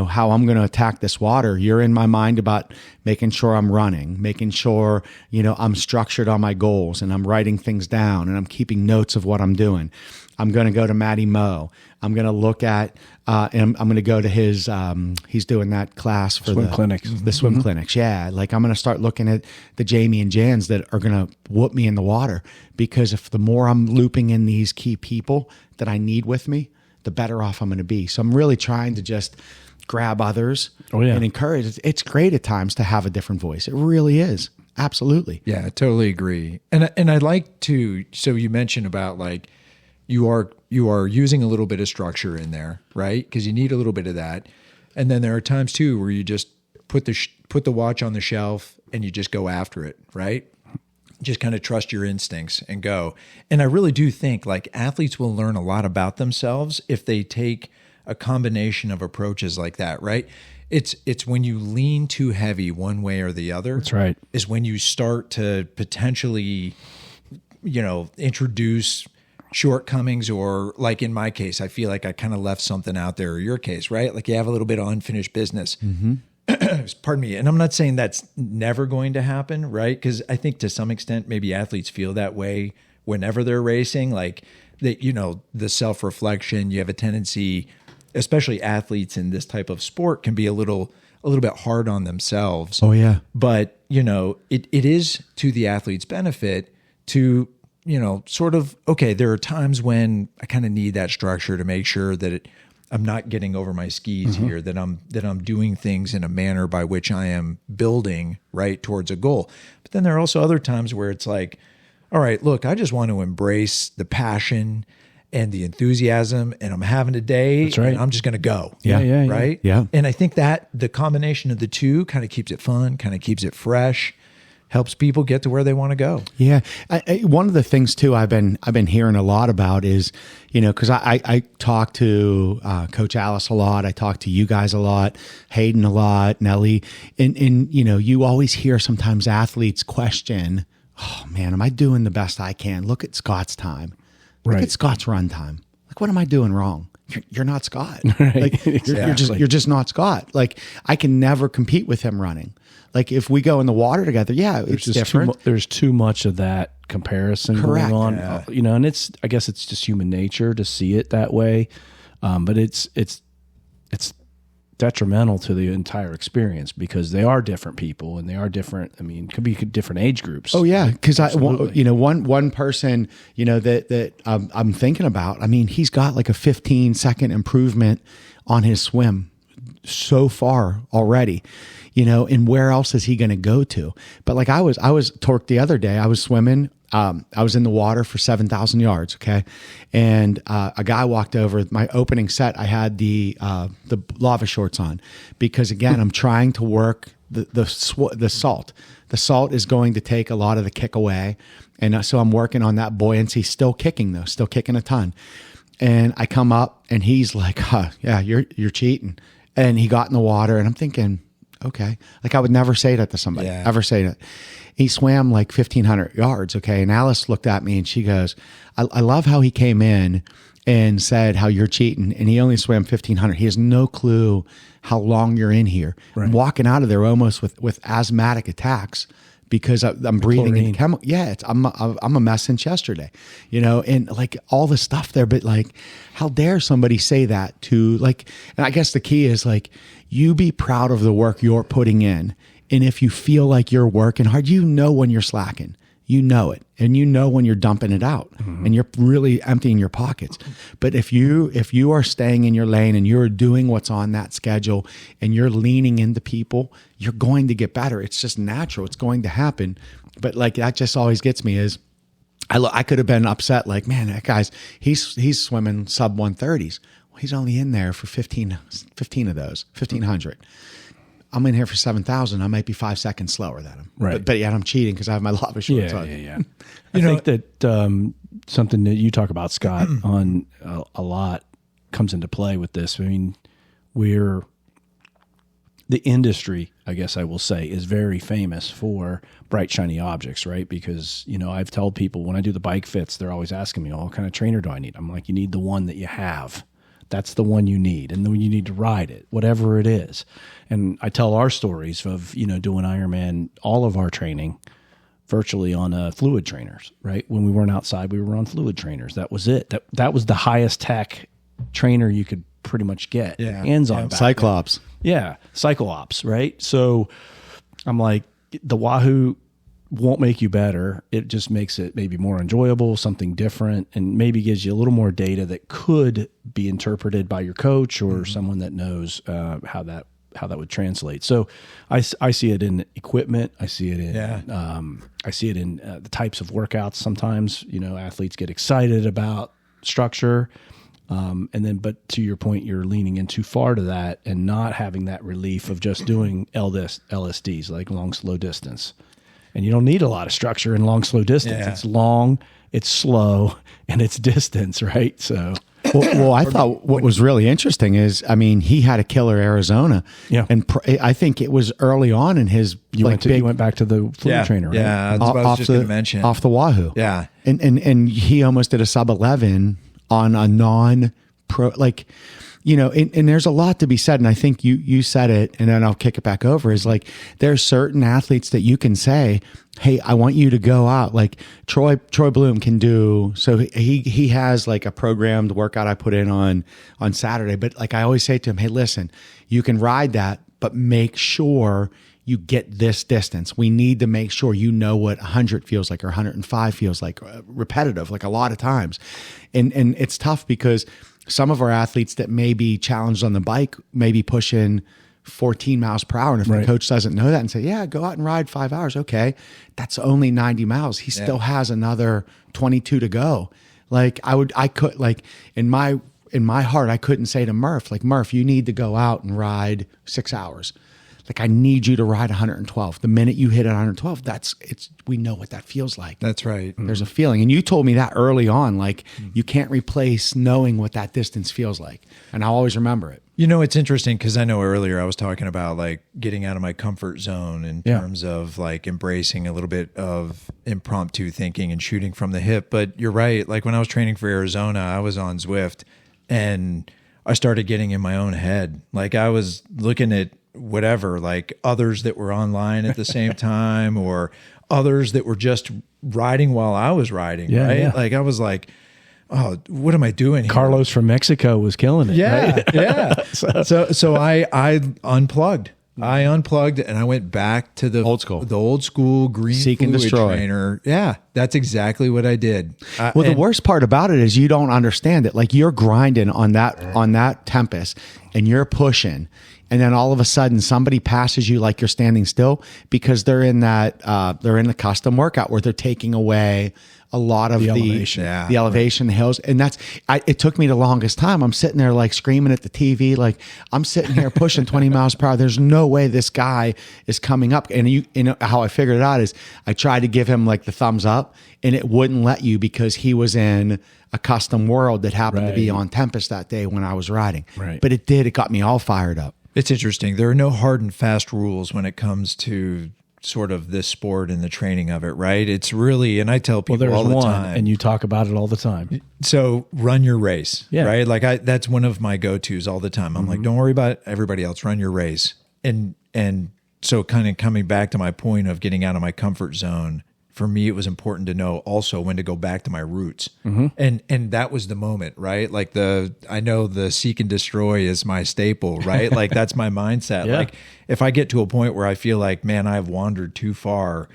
how I'm going to attack this water, you're in my mind about making sure I'm running, making sure, I'm structured on my goals and I'm writing things down and I'm keeping notes of what I'm doing. I'm going to go to Matty Moe. I'm going to look at, and I'm going to go to his, he's doing that class for swim clinics. The swim clinics. Yeah. Like I'm going to start looking at the Jamie and Jans that are going to whoop me in the water, because if the more I'm looping in these key people that I need with me, the better off I'm going to be. So I'm really trying to just grab others and encourage. It's great at times to have a different voice. It really is. Absolutely. Yeah, I totally agree. And I'd like to, so you mentioned about like, you are using a little bit of structure in there, right? Because you need a little bit of that. And then there are times too where you just put the watch on the shelf and you just go after it, right? Just kind of trust your instincts and go. And I really do think like athletes will learn a lot about themselves if they take a combination of approaches like that, right? It's when you lean too heavy one way or the other. That's right. Is when you start to potentially, introduce shortcomings, or like in my case, I feel like I kind of left something out there, or your case, right? Like you have a little bit of unfinished business. Pardon me. And I'm not saying that's never going to happen, right? Because I think to some extent, maybe athletes feel that way whenever they're racing, like that, the self-reflection, you have a tendency, especially athletes in this type of sport, can be a little bit hard on themselves. Oh yeah. But, it is to the athlete's benefit to, sort of, okay, there are times when I kind of need that structure to make sure that I'm not getting over my skis here, that I'm doing things in a manner by which I am building right towards a goal. But then there are also other times where it's like, all right, look, I just want to embrace the passion and the enthusiasm, and I'm having a day. That's right. And I'm just going to go. Yeah. Right. Yeah. And I think that the combination of the two kind of keeps it fun, kind of keeps it fresh, helps people get to where they want to go. Yeah. One of the things too, I've been hearing a lot about is, cause I talk to Coach Alice a lot. I talk to you guys a lot, Hayden a lot, Nelly. And you always hear sometimes athletes question, oh man, am I doing the best I can? Look at Scott's time. Look at Scott's run time. Like, what am I doing wrong? You're not Scott. Right. Like, you're just not Scott. Like, I can never compete with him running. Like, if we go in the water together, it's different. There's too much of that comparison going on. Yeah. And I guess it's just human nature to see it that way. But it's detrimental to the entire experience because they are different people and they are different. I mean, could be different age groups. Oh yeah, because one person that I'm thinking about. I mean, he's got like a 15-second improvement on his swim so far already. And where else is he going to go to? But like I was torqued the other day. I was swimming. I was in the water for 7,000 yards. Okay. And, a guy walked over my opening set. I had the lava shorts on because again, I'm trying to work the salt. The salt is going to take a lot of the kick away. And so I'm working on that buoyancy, still kicking a ton. And I come up and he's like, yeah, you're cheating. And he got in the water and I'm thinking, okay. Like I would never say that to somebody, ever say that. He swam like 1,500 yards. Okay. And Alice looked at me and she goes, I love how he came in and said how you're cheating. And he only swam 1,500. He has no clue how long you're in here. Right. I'm walking out of there almost with asthmatic attacks because I'm breathing in chemical. Yeah. I'm a mess since yesterday, and like all the stuff there, but like, how dare somebody say that to like, and I guess the key is like, you be proud of the work you're putting in. And if you feel like you're working hard, when you're slacking, it, and when you're dumping it out and you're really emptying your pockets. But if you are staying in your lane and you're doing what's on that schedule and you're leaning into people, you're going to get better. It's just natural. It's going to happen. But like, that just always gets me is I could have been upset. Like, man, that guy's, he's swimming sub 130s. Well, he's only in there for 15 of those, 1,500. I'm in here for 7,000. I might be 5 seconds slower than him. Right. But yet I'm cheating because I have my lava shorts on. Yeah. I think that something that you talk about, Scott, on a lot comes into play with this. I mean, the industry, I guess I will say, is very famous for bright, shiny objects, right? Because, I've told people when I do the bike fits, they're always asking me, what kind of trainer do I need? I'm like, you need the one that you have. That's the one you need. And then you need to ride it, whatever it is. And I tell our stories of, doing Ironman, all of our training virtually on fluid trainers, right? When we weren't outside, we were on fluid trainers. That was it. That was the highest tech trainer you could pretty much get. Yeah. Hands-on. Cyclops. Yeah. Cyclops, right? So I'm like, the Wahoo won't make you better. It just makes it maybe more enjoyable, something different, and maybe gives you a little more data that could be interpreted by your coach or someone that knows how that would translate. So I see it in equipment. I see it in the types of workouts. Sometimes athletes get excited about structure, but to your point, you're leaning in too far to that and not having that relief of just doing LSDs, like long slow distance. And you don't need a lot of structure in long, slow distance. Yeah. It's long, it's slow, and it's distance, right? So, well, I thought what was really interesting is, I mean, he had a killer Arizona. Yeah. And I think it was early on in his you went back to the fluid trainer, right? Yeah, that's what I was just going to mention. Off the Wahoo. Yeah. And he almost did a sub 11 on a non-pro, like, and there's a lot to be said. And I think you said it, and then I'll kick it back over, is like, there's certain athletes that you can say, hey, I want you to go out. Like Troy Bloom can do. So he has like a programmed workout I put in on Saturday. But like, I always say to him, hey, listen, you can ride that, but make sure you get this distance. We need to make sure what 100 feels like or 105 feels like, repetitive, like a lot of times. And it's tough because some of our athletes that may be challenged on the bike may be pushing 14 miles per hour. And if the coach doesn't know that and say, yeah, go out and ride 5 hours. Okay. That's only 90 miles. He still has another 22 to go. Like I could like in my heart, I couldn't say to Murph, like, Murph, you need to go out and ride 6 hours. Like, I need you to ride 112. The minute you hit 112, we know what that feels like. That's right. There's a feeling. And you told me that early on, like, you can't replace knowing what that distance feels like. And I'll always remember it. It's interesting because I know earlier I was talking about like getting out of my comfort zone in terms of like embracing a little bit of impromptu thinking and shooting from the hip. But you're right. Like when I was training for Arizona, I was on Zwift and I started getting in my own head. Like I was looking at whatever, like others that were online at the same time or others that were just riding while I was riding, right? Yeah. Like I was like, oh, what am I doing here? Carlos from Mexico was killing it. Yeah, right? yeah. So I unplugged. I unplugged and I went back to the old school green Seek and fluid destroy trainer. Yeah, that's exactly what I did. Well, the worst part about it is you don't understand it. Like, you're grinding on that Tempest and you're pushing, and then all of a sudden somebody passes you like you're standing still, because they're in the custom workout where they're taking away a lot of the elevation, the hills. And it took me the longest time. I'm sitting there like screaming at the TV. Like, I'm sitting here pushing 20 miles per hour. There's no way this guy is coming up. And you know how I figured it out is I tried to give him like the thumbs up, and it wouldn't let you because he was in a custom world that happened to be on Tempest that day when I was riding. Right. But it got me all fired up. It's interesting. There are no hard and fast rules when it comes to sort of this sport and the training of it, right? It's really, and I tell people all the time, and you talk about it all the time. So run your race, Yeah. right? Like that's one of my go-tos all the time. I'm like, don't worry about everybody else, run your race. And so kind of coming back to my point of getting out of my comfort zone, for me, it was important to know also when to go back to my roots. And that was the moment, right? Like I know the seek and destroy is my staple, right? Like that's my mindset. Yeah. Like if I get to a point where I feel like, man, I've wandered too far,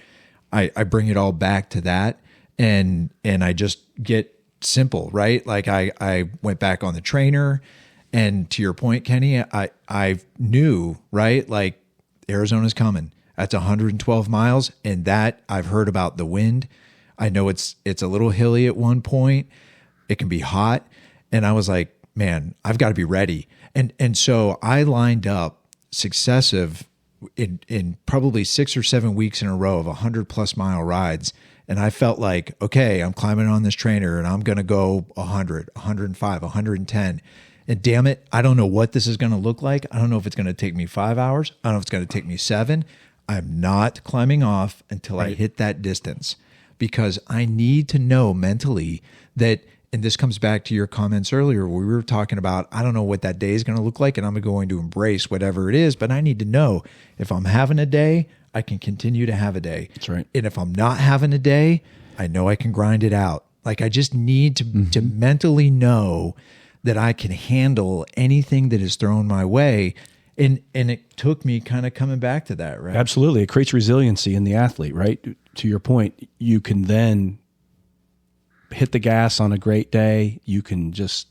I bring it all back to that. And I just get simple, right? Like I went back on the trainer, and to your point, Kenny, I knew, right? Like Arizona's coming. That's 112 miles. And that I've heard about the wind. I know it's a little hilly at one point. It can be hot. And I was like, man, I've got to be ready. And so I lined up successive in probably 6 or 7 weeks in a row of 100+ mile rides. And I felt like, okay, I'm climbing on this trainer and I'm going to go 100, 105, 110. And damn it, I don't know what this is going to look like. I don't know if it's going to take me 5 hours. I don't know if it's going to take me 7. I'm not climbing off until I hit that distance, because I need to know mentally that, and this comes back to your comments earlier where we were talking about, I don't know what that day is going to look like, and I'm going to embrace whatever it is, but I need to know if I'm having a day, I can continue to have a day. That's right. And if I'm not having a day, I know I can grind it out. Like I just need to mentally know that I can handle anything that is thrown my way. And it took me kind of coming back to that, right? Absolutely. It creates resiliency in the athlete, right? To your point, you can then hit the gas on a great day. You can just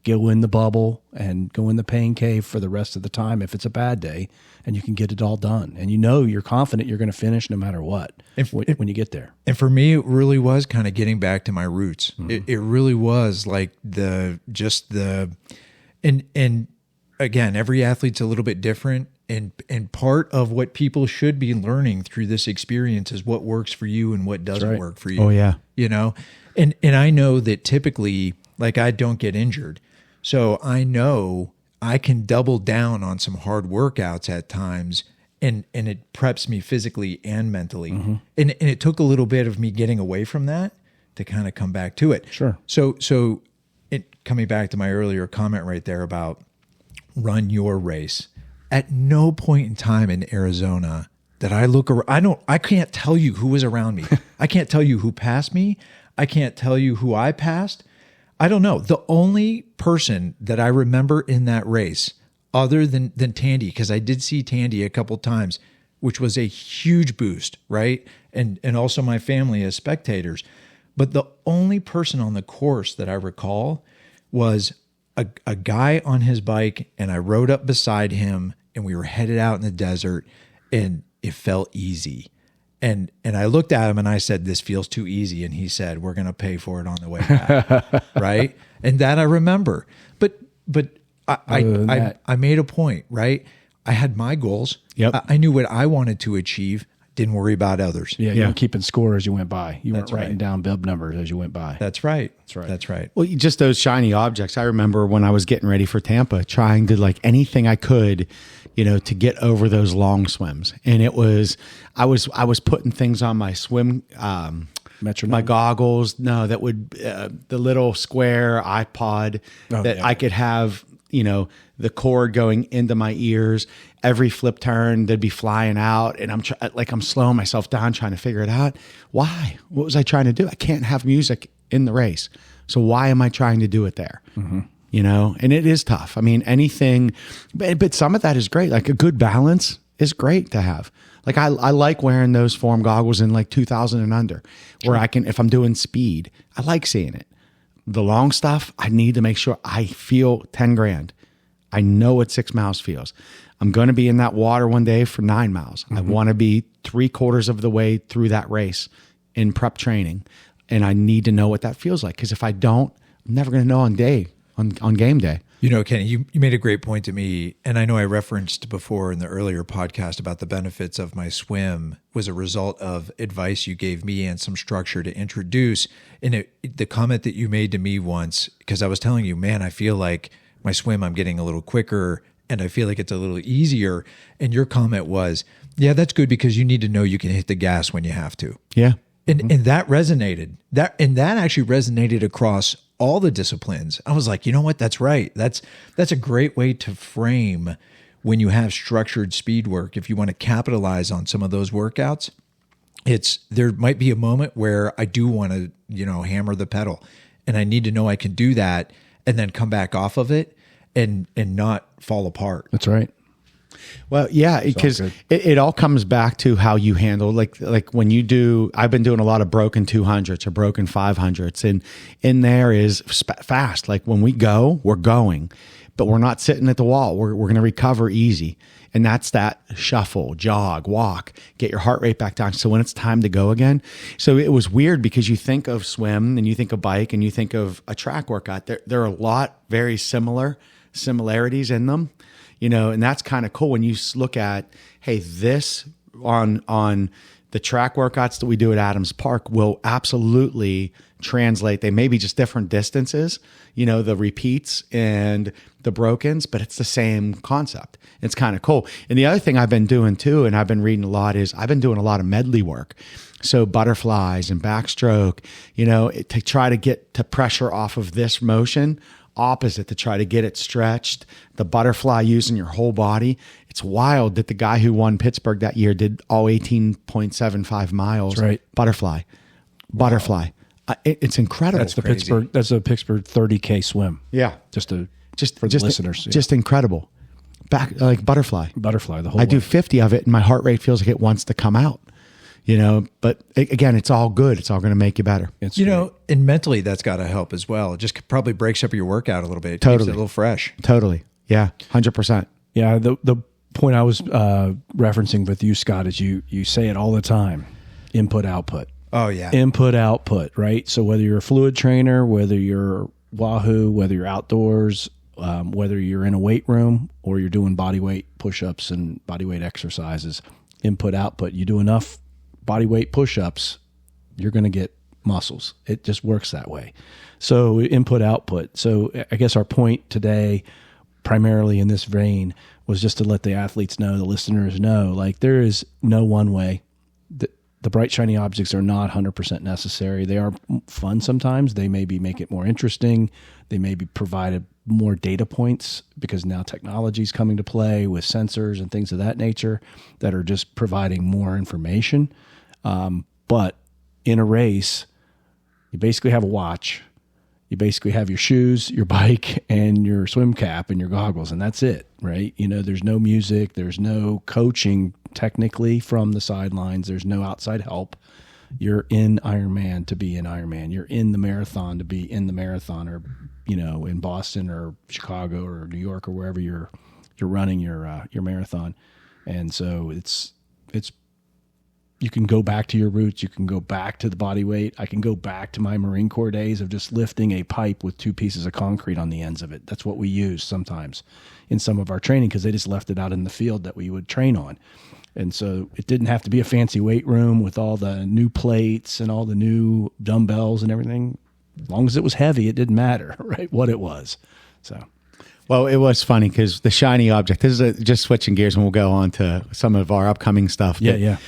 go in the bubble and go in the pain cave for the rest of the time if it's a bad day, and you can get it all done. And you know you're confident you're going to finish no matter what when you get there. And for me, it really was kind of getting back to my roots. It really was like and again, every athlete's a little bit different. And part of what people should be learning through this experience is what works for you and what doesn't work for you. Oh, yeah. You know, and I know that typically, like, I don't get injured. So I know I can double down on some hard workouts at times, and it preps me physically and mentally. And it took a little bit of me getting away from that to kind of come back to it. Sure. So coming back to my earlier comment right there about run your race. At no point in time in Arizona that I look around, I can't tell you who was around me. I can't tell you who passed me. I can't tell you who I passed. I don't know. The only person that I remember in that race, other than Tandy, because I did see Tandy a couple times, which was a huge boost, right? And also my family as spectators. But the only person on the course that I recall was a guy on his bike, and I rode up beside him, and we were headed out in the desert, and it felt easy. And I looked at him and I said, this feels too easy. And he said, we're going to pay for it on the way back. Right. And that I remember, but I made a point, right? I had my goals. Yep. I knew what I wanted to achieve. Didn't worry about others. Yeah, you weren't keeping score as you went by. You That's weren't writing right. down bib numbers as you went by. That's right. That's right. That's right. Well, just those shiny objects. I remember when I was getting ready for Tampa, trying to like anything I could, to get over those long swims. And it was, I was putting things on my swim, Metronome? my goggles. No, that would, the little square iPod I could have, the cord going into my ears. Every flip turn, they'd be flying out, and I'm slowing myself down trying to figure it out. Why? What was I trying to do? I can't have music in the race. So why am I trying to do it there? You know, and it is tough. I mean, anything, but some of that is great. Like a good balance is great to have. Like I like wearing those form goggles in like 2000 and under, where I can, if I'm doing speed, I like seeing it. The long stuff, I need to make sure I feel 10 grand. I know what 6 miles feels. I'm going to be in that water one day for 9 miles. I want to be 3/4 of the way through that race in prep training. And I need to know what that feels like. Because if I don't, I'm never going to know on game day. You know, Kenny, you made a great point to me, and I know I referenced before in the earlier podcast about the benefits of my swim was a result of advice you gave me and some structure to introduce. And the comment that you made to me once, because I was telling you, man, I feel like my swim, I'm getting a little quicker and I feel like it's a little easier. And your comment was, yeah, that's good because you need to know you can hit the gas when you have to. Yeah. And that resonated. That actually resonated across all the disciplines. I was like, you know what? That's right. That's a great way to frame when you have structured speed work. If you want to capitalize on some of those workouts, there might be a moment where I do want to, you know, hammer the pedal, and I need to know I can do that and then come back off of it and not fall apart. That's right. Well, yeah, because it all comes back to how you handle, like when you do, I've been doing a lot of broken 200s or broken 500s, and in there is fast. Like when we go, we're going, but we're not sitting at the wall. We're going to recover easy. And that's that shuffle, jog, walk, get your heart rate back down. So when it's time to go again. So it was weird because you think of swim and you think of bike and you think of a track workout. There are a lot very similarities in them. You know, and that's kind of cool when you look at, hey, this on the track workouts that we do at Adams Park will absolutely translate. They may be just different distances, you know, the repeats and the brokens, but it's the same concept. It's kind of cool. And the other thing I've been doing too, and I've been reading a lot, is I've been doing a lot of medley work. So butterflies and backstroke, you know, to try to get to pressure off of this motion, opposite to try to get it stretched, the butterfly using your whole body. It's wild that the guy who won Pittsburgh that year did all 18.75 miles. That's right. Butterfly. It's incredible. That's the Pittsburgh. That's a Pittsburgh 30K swim. Yeah. Just for the listeners. Yeah. Just incredible. Back like butterfly. Butterfly. The whole. I do 50 of it, and my heart rate feels like it wants to come out. You know, but again, it's all good. It's all going to make you better. You know, and mentally that's got to help as well. It just probably breaks up your workout a little bit. It totally. keeps it a little fresh. Totally. Yeah. 100%. Yeah. The point I was referencing with you, Scott, is you say it all the time. Input, output. Oh yeah. Input, output, right? So whether you're a fluid trainer, whether you're Wahoo, whether you're outdoors, whether you're in a weight room or you're doing body weight push-ups and body weight exercises, input, output, you do enough body weight push-ups, you're going to get muscles. It just works that way. So input, output. So I guess our point today, primarily in this vein, was just to let the athletes know, the listeners know, like there is no one way. The bright, shiny objects are not 100% necessary. They are fun sometimes. They maybe make it more interesting. They maybe provide more data points because now technology is coming to play with sensors and things of that nature that are just providing more information. But in a race, you basically have a watch. You basically have your shoes, your bike, and your swim cap and your goggles, and that's it, right? You know, there's no music, there's no coaching technically from the sidelines, there's no outside help. You're in Ironman to be in Ironman. You're in the marathon to be in the marathon, or you know, in Boston or Chicago or New York or wherever you're running your marathon. And so it's you can go back to your roots. You can go back to the body weight. I can go back to my Marine Corps days of just lifting a pipe with 2 pieces of concrete on the ends of it. That's what we use sometimes in some of our training because they just left it out in the field that we would train on. And so it didn't have to be a fancy weight room with all the new plates and all the new dumbbells and everything. As long as it was heavy, it didn't matter, right, what it was. So, well, it was funny because the shiny object, this is just switching gears and we'll go on to some of our upcoming stuff. Yeah.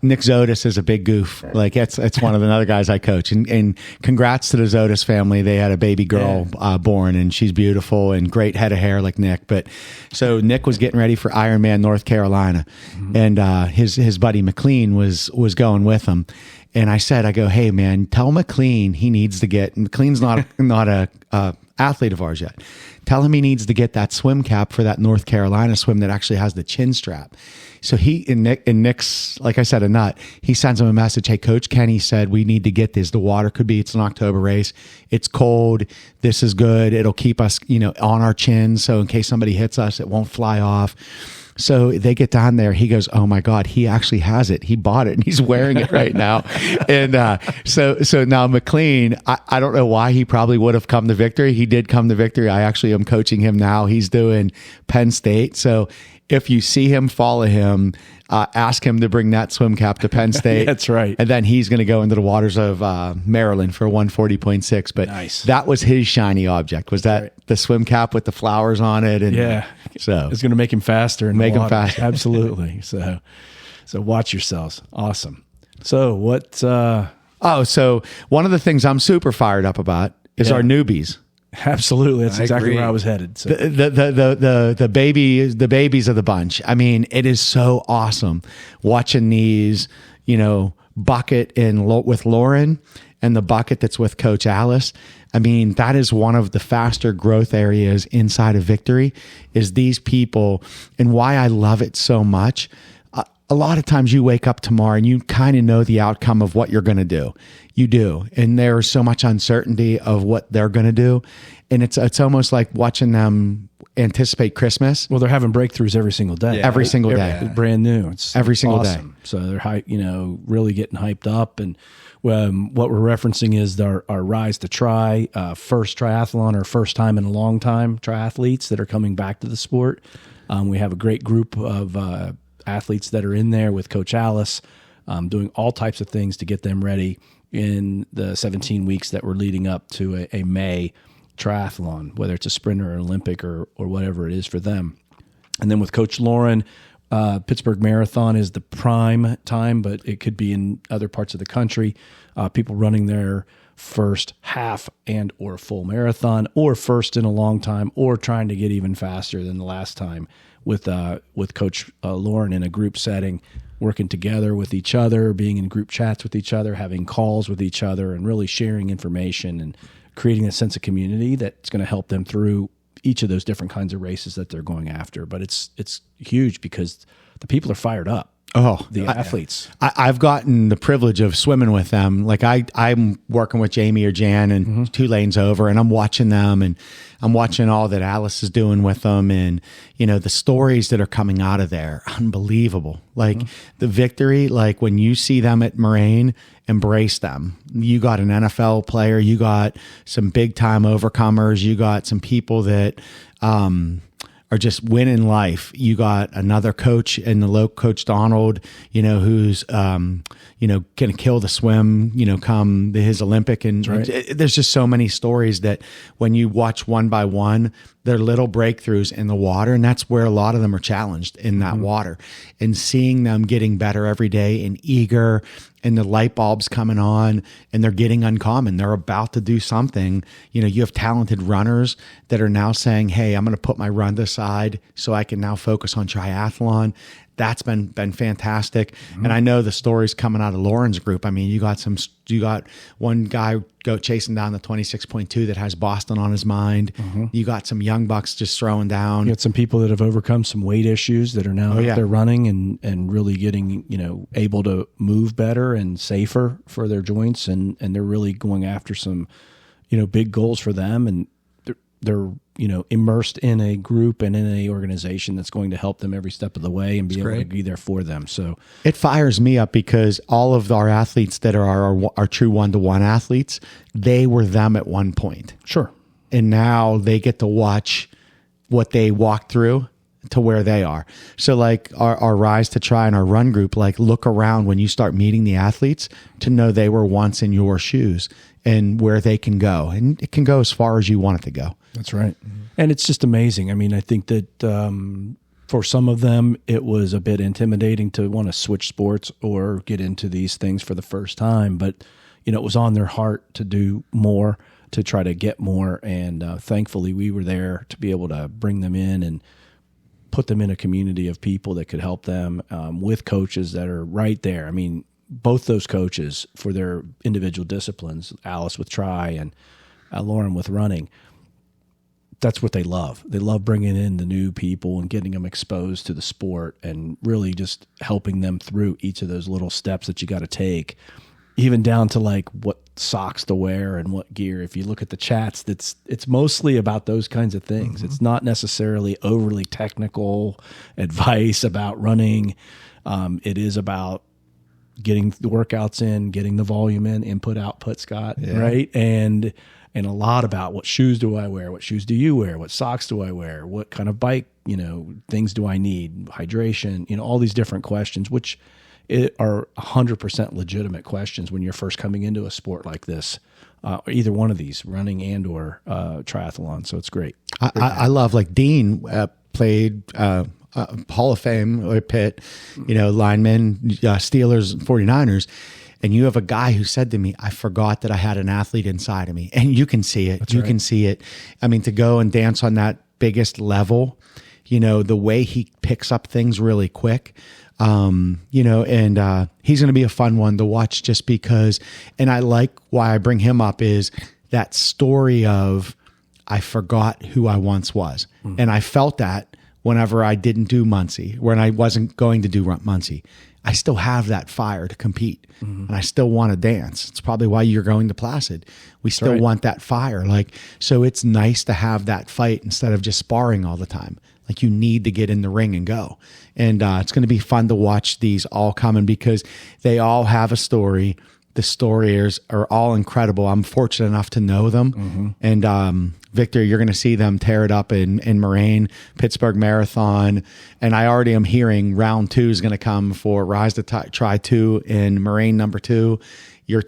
Nick Zotis is a big goof. Like it's one of the other guys I coach, and congrats to the Zotis family. They had a baby girl born, and she's beautiful and great head of hair like Nick. But so Nick was getting ready for Ironman North Carolina, and his buddy McLean was going with him, And I go, hey man, tell McLean he needs to get, McLean's not a athlete of ours yet. Tell him he needs to get that swim cap for that North Carolina swim that actually has the chin strap. So Nick's, like I said, a nut. He sends him a message. Hey, Coach Kenny said we need to get this. The water it's an October race. It's cold. This is good. It'll keep us, on our chin. So in case somebody hits us, it won't fly off. So they get down there. He goes, oh my God, he actually has it. He bought it and he's wearing it right now. And so now McLean, I don't know why he probably would have come to Victory. He did come to Victory. I actually am coaching him now. He's doing Penn State. So if you see him, follow him, ask him to bring that swim cap to Penn State. That's right. And then he's going to go into the waters of Maryland for 140.6. But nice. That was his shiny object, was that the swim cap with the flowers on it. And so it's going to make him faster. And make him faster. Absolutely. So watch yourselves. Awesome. So what? So one of the things I'm super fired up about is our newbies. Absolutely. That's exactly agree. where I was headed. So. The babies of the bunch. I mean, it is so awesome watching these, bucket with Lauren and the bucket that's with Coach Alice. I mean, that is one of the faster growth areas inside of Victory is these people, and why I love it so much. A lot of times you wake up tomorrow and you kind of know the outcome of what you're going to do. You do. And there's so much uncertainty of what they're going to do. And it's almost like watching them anticipate Christmas. Well, they're having breakthroughs every single day. Yeah. Every single day. Brand new. It's every single awesome. day. So they're really getting hyped up. And what we're referencing is our Rise to Try first triathlon or first time in a long time triathletes that are coming back to the sport. We have a great group of athletes that are in there with Coach Alice, doing all types of things to get them ready in the 17 weeks that we're leading up to a May triathlon, whether it's a sprint or an Olympic or whatever it is for them. And then with Coach Lauren, Pittsburgh Marathon is the prime time, but it could be in other parts of the country. People running their first half and or full marathon, or first in a long time, or trying to get even faster than the last time with Coach Lauren in a group setting, working together with each other, being in group chats with each other, having calls with each other, and really sharing information and creating a sense of community that's going to help them through each of those different kinds of races that they're going after. But it's huge because the people are fired up. Oh, the athletes. I've gotten the privilege of swimming with them. Like I'm working with Jamie or Jan and 2 lanes over, and I'm watching them, and I'm watching all that Alice is doing with them. And, the stories that are coming out of there, unbelievable. Like the Victory, like when you see them at Moraine, embrace them. You got an NFL player, you got some big time overcomers, you got some people that, are just winning life. You got another coach in the low Coach Donald, who's, going to kill the swim, come his Olympic. And there's just so many stories that when you watch one by one, they're little breakthroughs in the water. And that's where a lot of them are challenged in that water, and seeing them getting better every day and eager, and the light bulbs coming on, and they're getting uncommon. They're about to do something. You have talented runners that are now saying, hey, I'm going to put my run aside so I can now focus on triathlon. That's been fantastic. And I know the stories coming out of Lauren's group. I mean, you got one guy go chasing down the 26.2 that has Boston on his mind. You got some young bucks just throwing down. You got some people that have overcome some weight issues that are now out there running and really getting, able to move better and safer for their joints. And they're really going after some, big goals for them. And they're immersed in a group and in a organization that's going to help them every step of the way and be able to be there for them. So it fires me up because all of our athletes that are our true one-to-one athletes, they were them at one point. Sure. And now they get to watch what they walked through to where they are. So like our Rise to Try and our run group, like look around when you start meeting the athletes to know they were once in your shoes and where they can go. And it can go as far as you want it to go. That's right. And it's just amazing. I mean, I think that for some of them, it was a bit intimidating to want to switch sports or get into these things for the first time. But, it was on their heart to do more, to try to get more. And thankfully, we were there to be able to bring them in and put them in a community of people that could help them with coaches that are right there. I mean, both those coaches for their individual disciplines, Alice with tri and Lauren with running, that's what they love. They love bringing in the new people and getting them exposed to the sport and really just helping them through each of those little steps that you got to take, even down to like what socks to wear and what gear. If you look at the chats, it's mostly about those kinds of things. Mm-hmm. It's not necessarily overly technical advice about running. It is about getting the workouts in, getting the volume in, input, output, Scott, right? And a lot about what shoes do I wear? What shoes do you wear? What socks do I wear? What kind of bike, things do I need? Hydration, all these different questions, which are 100% legitimate questions when you're first coming into a sport like this, either one of these, running and or triathlon. So it's great. I love, like, Dean played Hall of Fame, Pitt, lineman, Steelers, 49ers. And you have a guy who said to me, I forgot that I had an athlete inside of me. And you can see it. That's right. Can see it. I mean, to go and dance on that biggest level, the way he picks up things really quick, and he's going to be a fun one to watch just because, and I like why I bring him up is that story of, I forgot who I once was. Mm. And I felt that whenever I didn't do Muncie, when I wasn't going to do Muncie. I still have that fire to compete, and I still want to dance. It's probably why you're going to Placid. We still want that fire. So it's nice to have that fight instead of just sparring all the time. Like, you need to get in the ring and go. And it's going to be fun to watch these all coming because they all have a story. The stories are all incredible. I'm fortunate enough to know them. Mm-hmm. And Victor, you're going to see them tear it up in Moraine, Pittsburgh Marathon. And I already am hearing round 2 is going to come for Rise2Victory 2 in Moraine number 2. You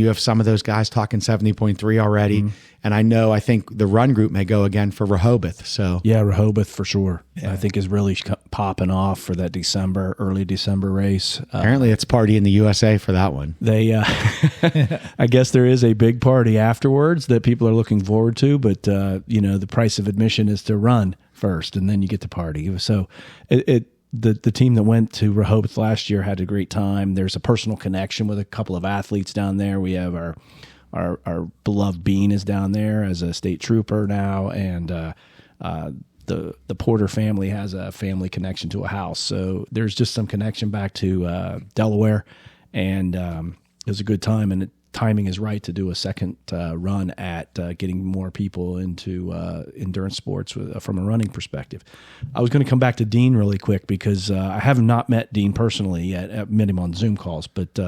have some of those guys talking 70.3 already. Mm-hmm. And I think the run group may go again for Rehoboth. So yeah, Rehoboth for sure. Yeah. I think is really popping off for that early December race. Apparently it's party in the USA for that one. They, I guess there is a big party afterwards that people are looking forward to, but the price of admission is to run first and then you get to party. So the team that went to Rehoboth last year had a great time. There's a personal connection with a couple of athletes down there. We have our beloved Bean is down there as a state trooper now, and the Porter family has a family connection to a house. So there's just some connection back to Delaware, and it was a good time. And timing is right to do a second run at getting more people into endurance sports from a running perspective. I was going to come back to Dean really quick because I have not met Dean personally yet. I've met him on Zoom calls, but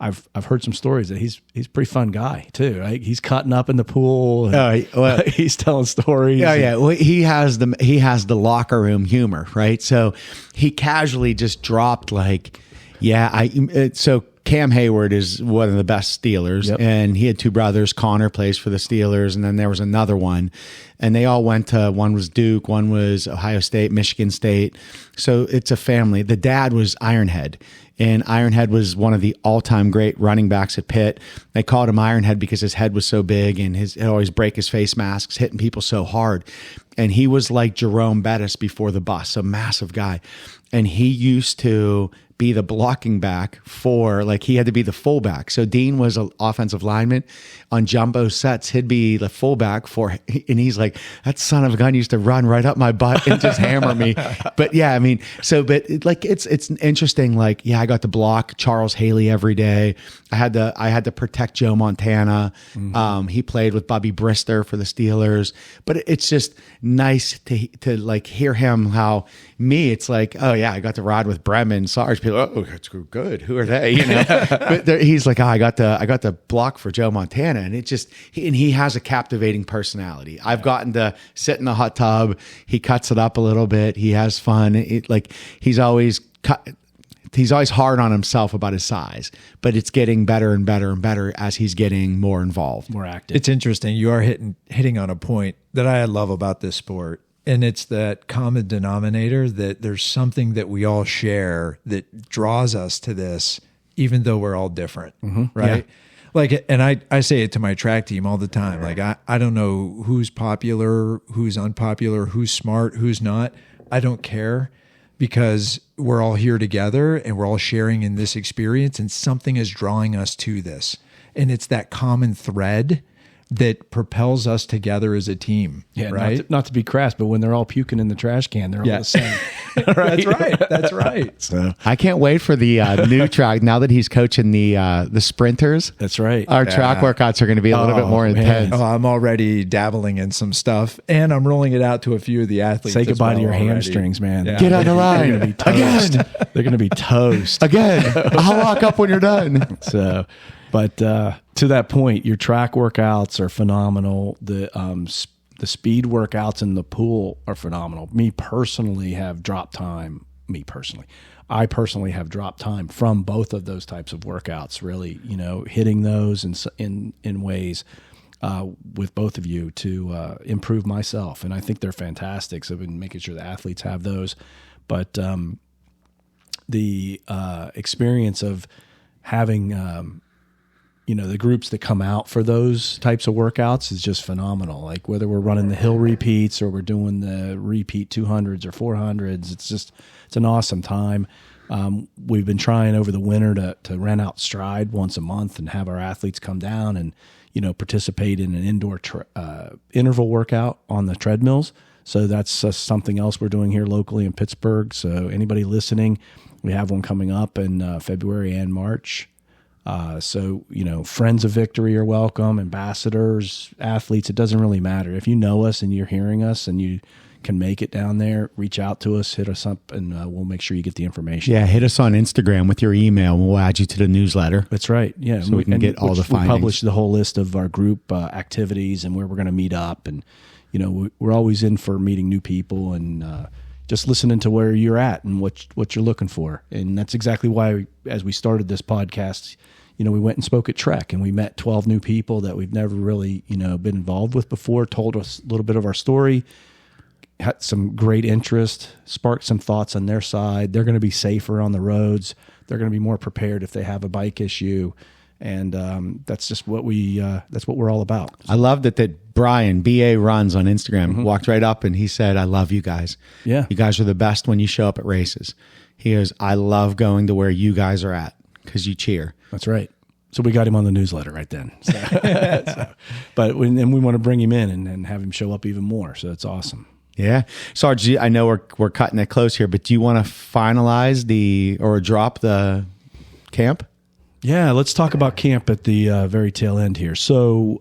I've heard some stories that he's a pretty fun guy too. Right? He's cutting up in the pool. And he's telling stories. Yeah. Well, he has the locker room humor, right? So he casually just dropped so Cam Hayward is one of the best Steelers, and he had 2 brothers. Connor plays for the Steelers, and then there was another one, and they all went to, one was Duke, one was Ohio State, Michigan State. So it's a family. The dad was Ironhead, and Ironhead was one of the all-time great running backs at Pitt. They called him Ironhead because his head was so big, and he'd always break his face masks, hitting people so hard. And he was like Jerome Bettis before the bus, a massive guy. And he used to be the blocking back for, he had to be the fullback. So Dean was an offensive lineman. On jumbo sets, he'd be the fullback and he's like, that son of a gun used to run right up my butt and just hammer me. But yeah, it's interesting. I got to block Charles Haley every day. I had to protect Joe Montana. Mm-hmm. He played with Bubby Brister for the Steelers, but it's just nice to hear him, how me, it's like, oh yeah, I got to ride with Bremen, Sarge. People, oh, that's good. Who are they? But he's like, oh, I got to block for Joe Montana, and he has a captivating personality. I've gotten to sit in the hot tub. He cuts it up a little bit. He has fun. He's always hard on himself about his size, but it's getting better and better and better as he's getting more involved, more active. It's interesting. You are hitting on a point that I love about this sport. And it's that common denominator that there's something that we all share that draws us to this, even though we're all different, right? Yeah. And I say it to my track team all the time. I don't know who's popular, who's unpopular, who's smart, who's not. I don't care. because we're all here together and we're all sharing in this experience, and something is drawing us to this. And it's that common thread that propels us together as a team. Yeah, right. Not to be crass, but when they're all puking in the trash can, they're all the same. That's right. That's right. So I can't wait for the new track. Now that he's coaching the sprinters, that's right. our track workouts are going to be a little bit more intense. Oh, I'm already dabbling in some stuff, and I'm rolling it out to a few of the athletes. Say goodbye to your already. hamstrings, man. Yeah. Get on the line. They're going to be toast. Again. They're going to be toast. Again, I'll walk up when you're done. So, but to that point, your track workouts are phenomenal. The speed workouts in the pool are phenomenal. I personally have dropped time from both of those types of workouts. Really, hitting those in ways with both of you to improve myself, and I think they're fantastic. So I've been making sure the athletes have those, but the experience of having the groups that come out for those types of workouts is just phenomenal. Like whether we're running the hill repeats or we're doing the repeat 200s or 400s, it's an awesome time. We've been trying over the winter to rent out Stride once a month and have our athletes come down and, participate in an indoor interval workout on the treadmills. So that's something else we're doing here locally in Pittsburgh. So anybody listening, we have one coming up in February and March. So, Friends of Victory are welcome, ambassadors, athletes. It doesn't really matter. If you know us and you're hearing us and you can make it down there, reach out to us, hit us up, and we'll make sure you get the information. Yeah, hit us on Instagram with your email, and we'll add you to the newsletter. That's right. Yeah, so we can get all the findings. We publish the whole list of our group activities and where we're going to meet up, and we're always in for meeting new people and just listening to where you're at and what you're looking for. And that's exactly why, as we started this podcast, we went and spoke at Trek, and we met 12 new people that we've never really, been involved with before, told us a little bit of our story, had some great interest, sparked some thoughts on their side. They're going to be safer on the roads. They're going to be more prepared if they have a bike issue. And that's just what that's what we're all about. I loved it that Brian, BA Runs on Instagram, walked right up and he said, I love you guys. Yeah. You guys are the best when you show up at races. He goes, I love going to where you guys are at because you cheer. That's right. So we got him on the newsletter right then. But we want to bring him in and have him show up even more. So it's awesome. Yeah. Sarge, I know we're cutting it close here, but do you want to finalize or drop the camp? Yeah, let's talk about camp at the very tail end here. So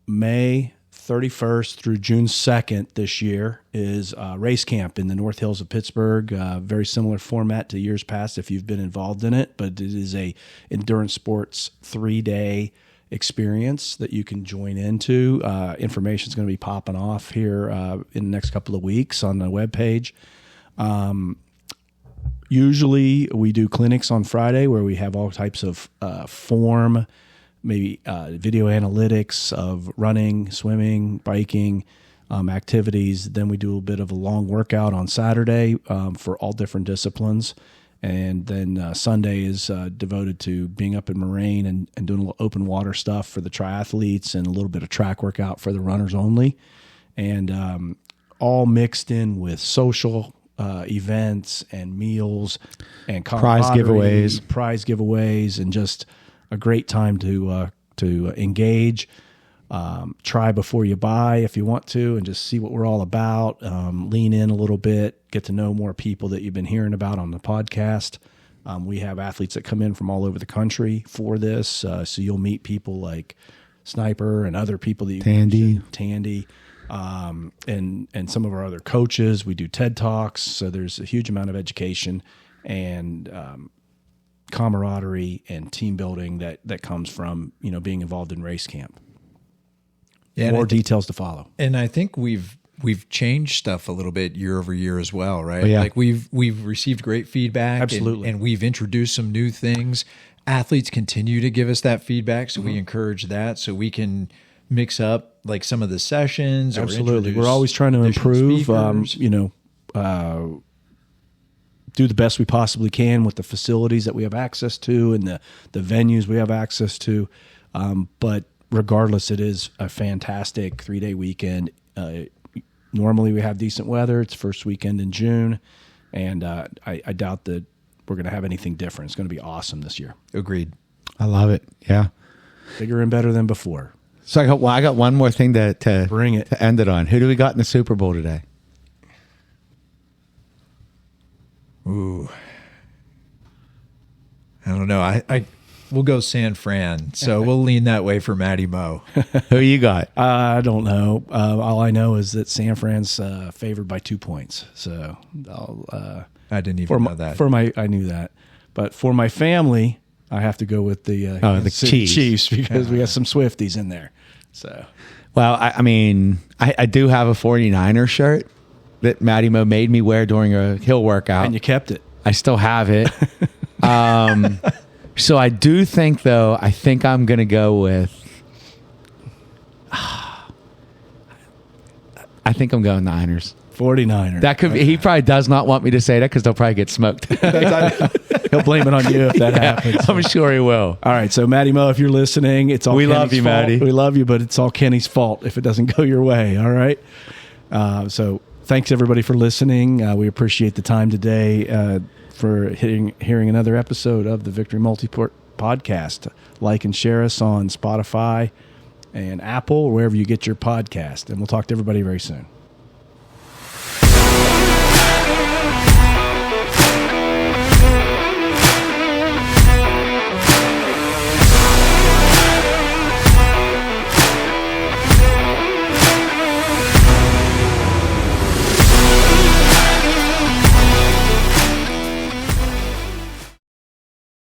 May 31st through June 2nd this year is race camp in the North Hills of Pittsburgh. Very similar format to years past if you've been involved in it, but it is a endurance sports 3-day experience that you can join into. Information is going to be popping off here in the next couple of weeks on the webpage. Usually we do clinics on Friday where we have all types of form, maybe video analytics of running, swimming, biking activities. Then we do a bit of a long workout on Saturday for all different disciplines. And then Sunday is devoted to being up in Moraine and doing a little open water stuff for the triathletes and a little bit of track workout for the runners only. And all mixed in with social events and meals and prize giveaways, and just a great time to engage. Try before you buy if you want to, and just see what we're all about. Lean in a little bit, get to know more people that you've been hearing about on the podcast. We have athletes that come in from all over the country for this, so you'll meet people like Sniper and other people that Tandy. And some of our other coaches. We do TED Talks, so there's a huge amount of education and camaraderie and team building that comes from being involved in race camp. Yeah, more details to follow. And I think we've changed stuff a little bit year over year as well, right? Oh, yeah. Like we've received great feedback, absolutely, and we've introduced some new things. Athletes continue to give us that feedback, so we encourage that, so we can mix up like some of the sessions. Absolutely. We're always trying to improve, do the best we possibly can with the facilities that we have access to and the venues we have access to. But regardless, it is a fantastic 3-day weekend. Normally we have decent weather. It's first weekend in June. And I doubt that we're going to have anything different. It's going to be awesome this year. Agreed. I love it. Yeah. Bigger and better than before. So I got one more thing to Bring it. to end it on. Who do we got in the Super Bowl today? Ooh. I don't know. We'll go San Fran. So we'll lean that way for Matty Moe. Who you got? I don't know. All I know is that San Fran's favored by 2 points. So I didn't even know that. I knew that. But for my family, I have to go with the Chiefs because we got some Swifties in there. So, well, I do have a 49er shirt that Matty Moe made me wear during a hill workout. And you kept it. I still have it. So I do think, though, I'm going to go with, I think I'm going Niners. 49er. That could be, he probably does not want me to say that because they'll probably get smoked. He'll blame it on you if that happens. I'm sure he will. All right, so Matty Moe, if you're listening, it's all We Kenny's love you, fault. Matty. We love you, but it's all Kenny's fault if it doesn't go your way. All right. So thanks everybody for listening. We appreciate the time today for hearing another episode of the Victory Multisport podcast. Like and share us on Spotify and Apple or wherever you get your podcast, and we'll talk to everybody very soon.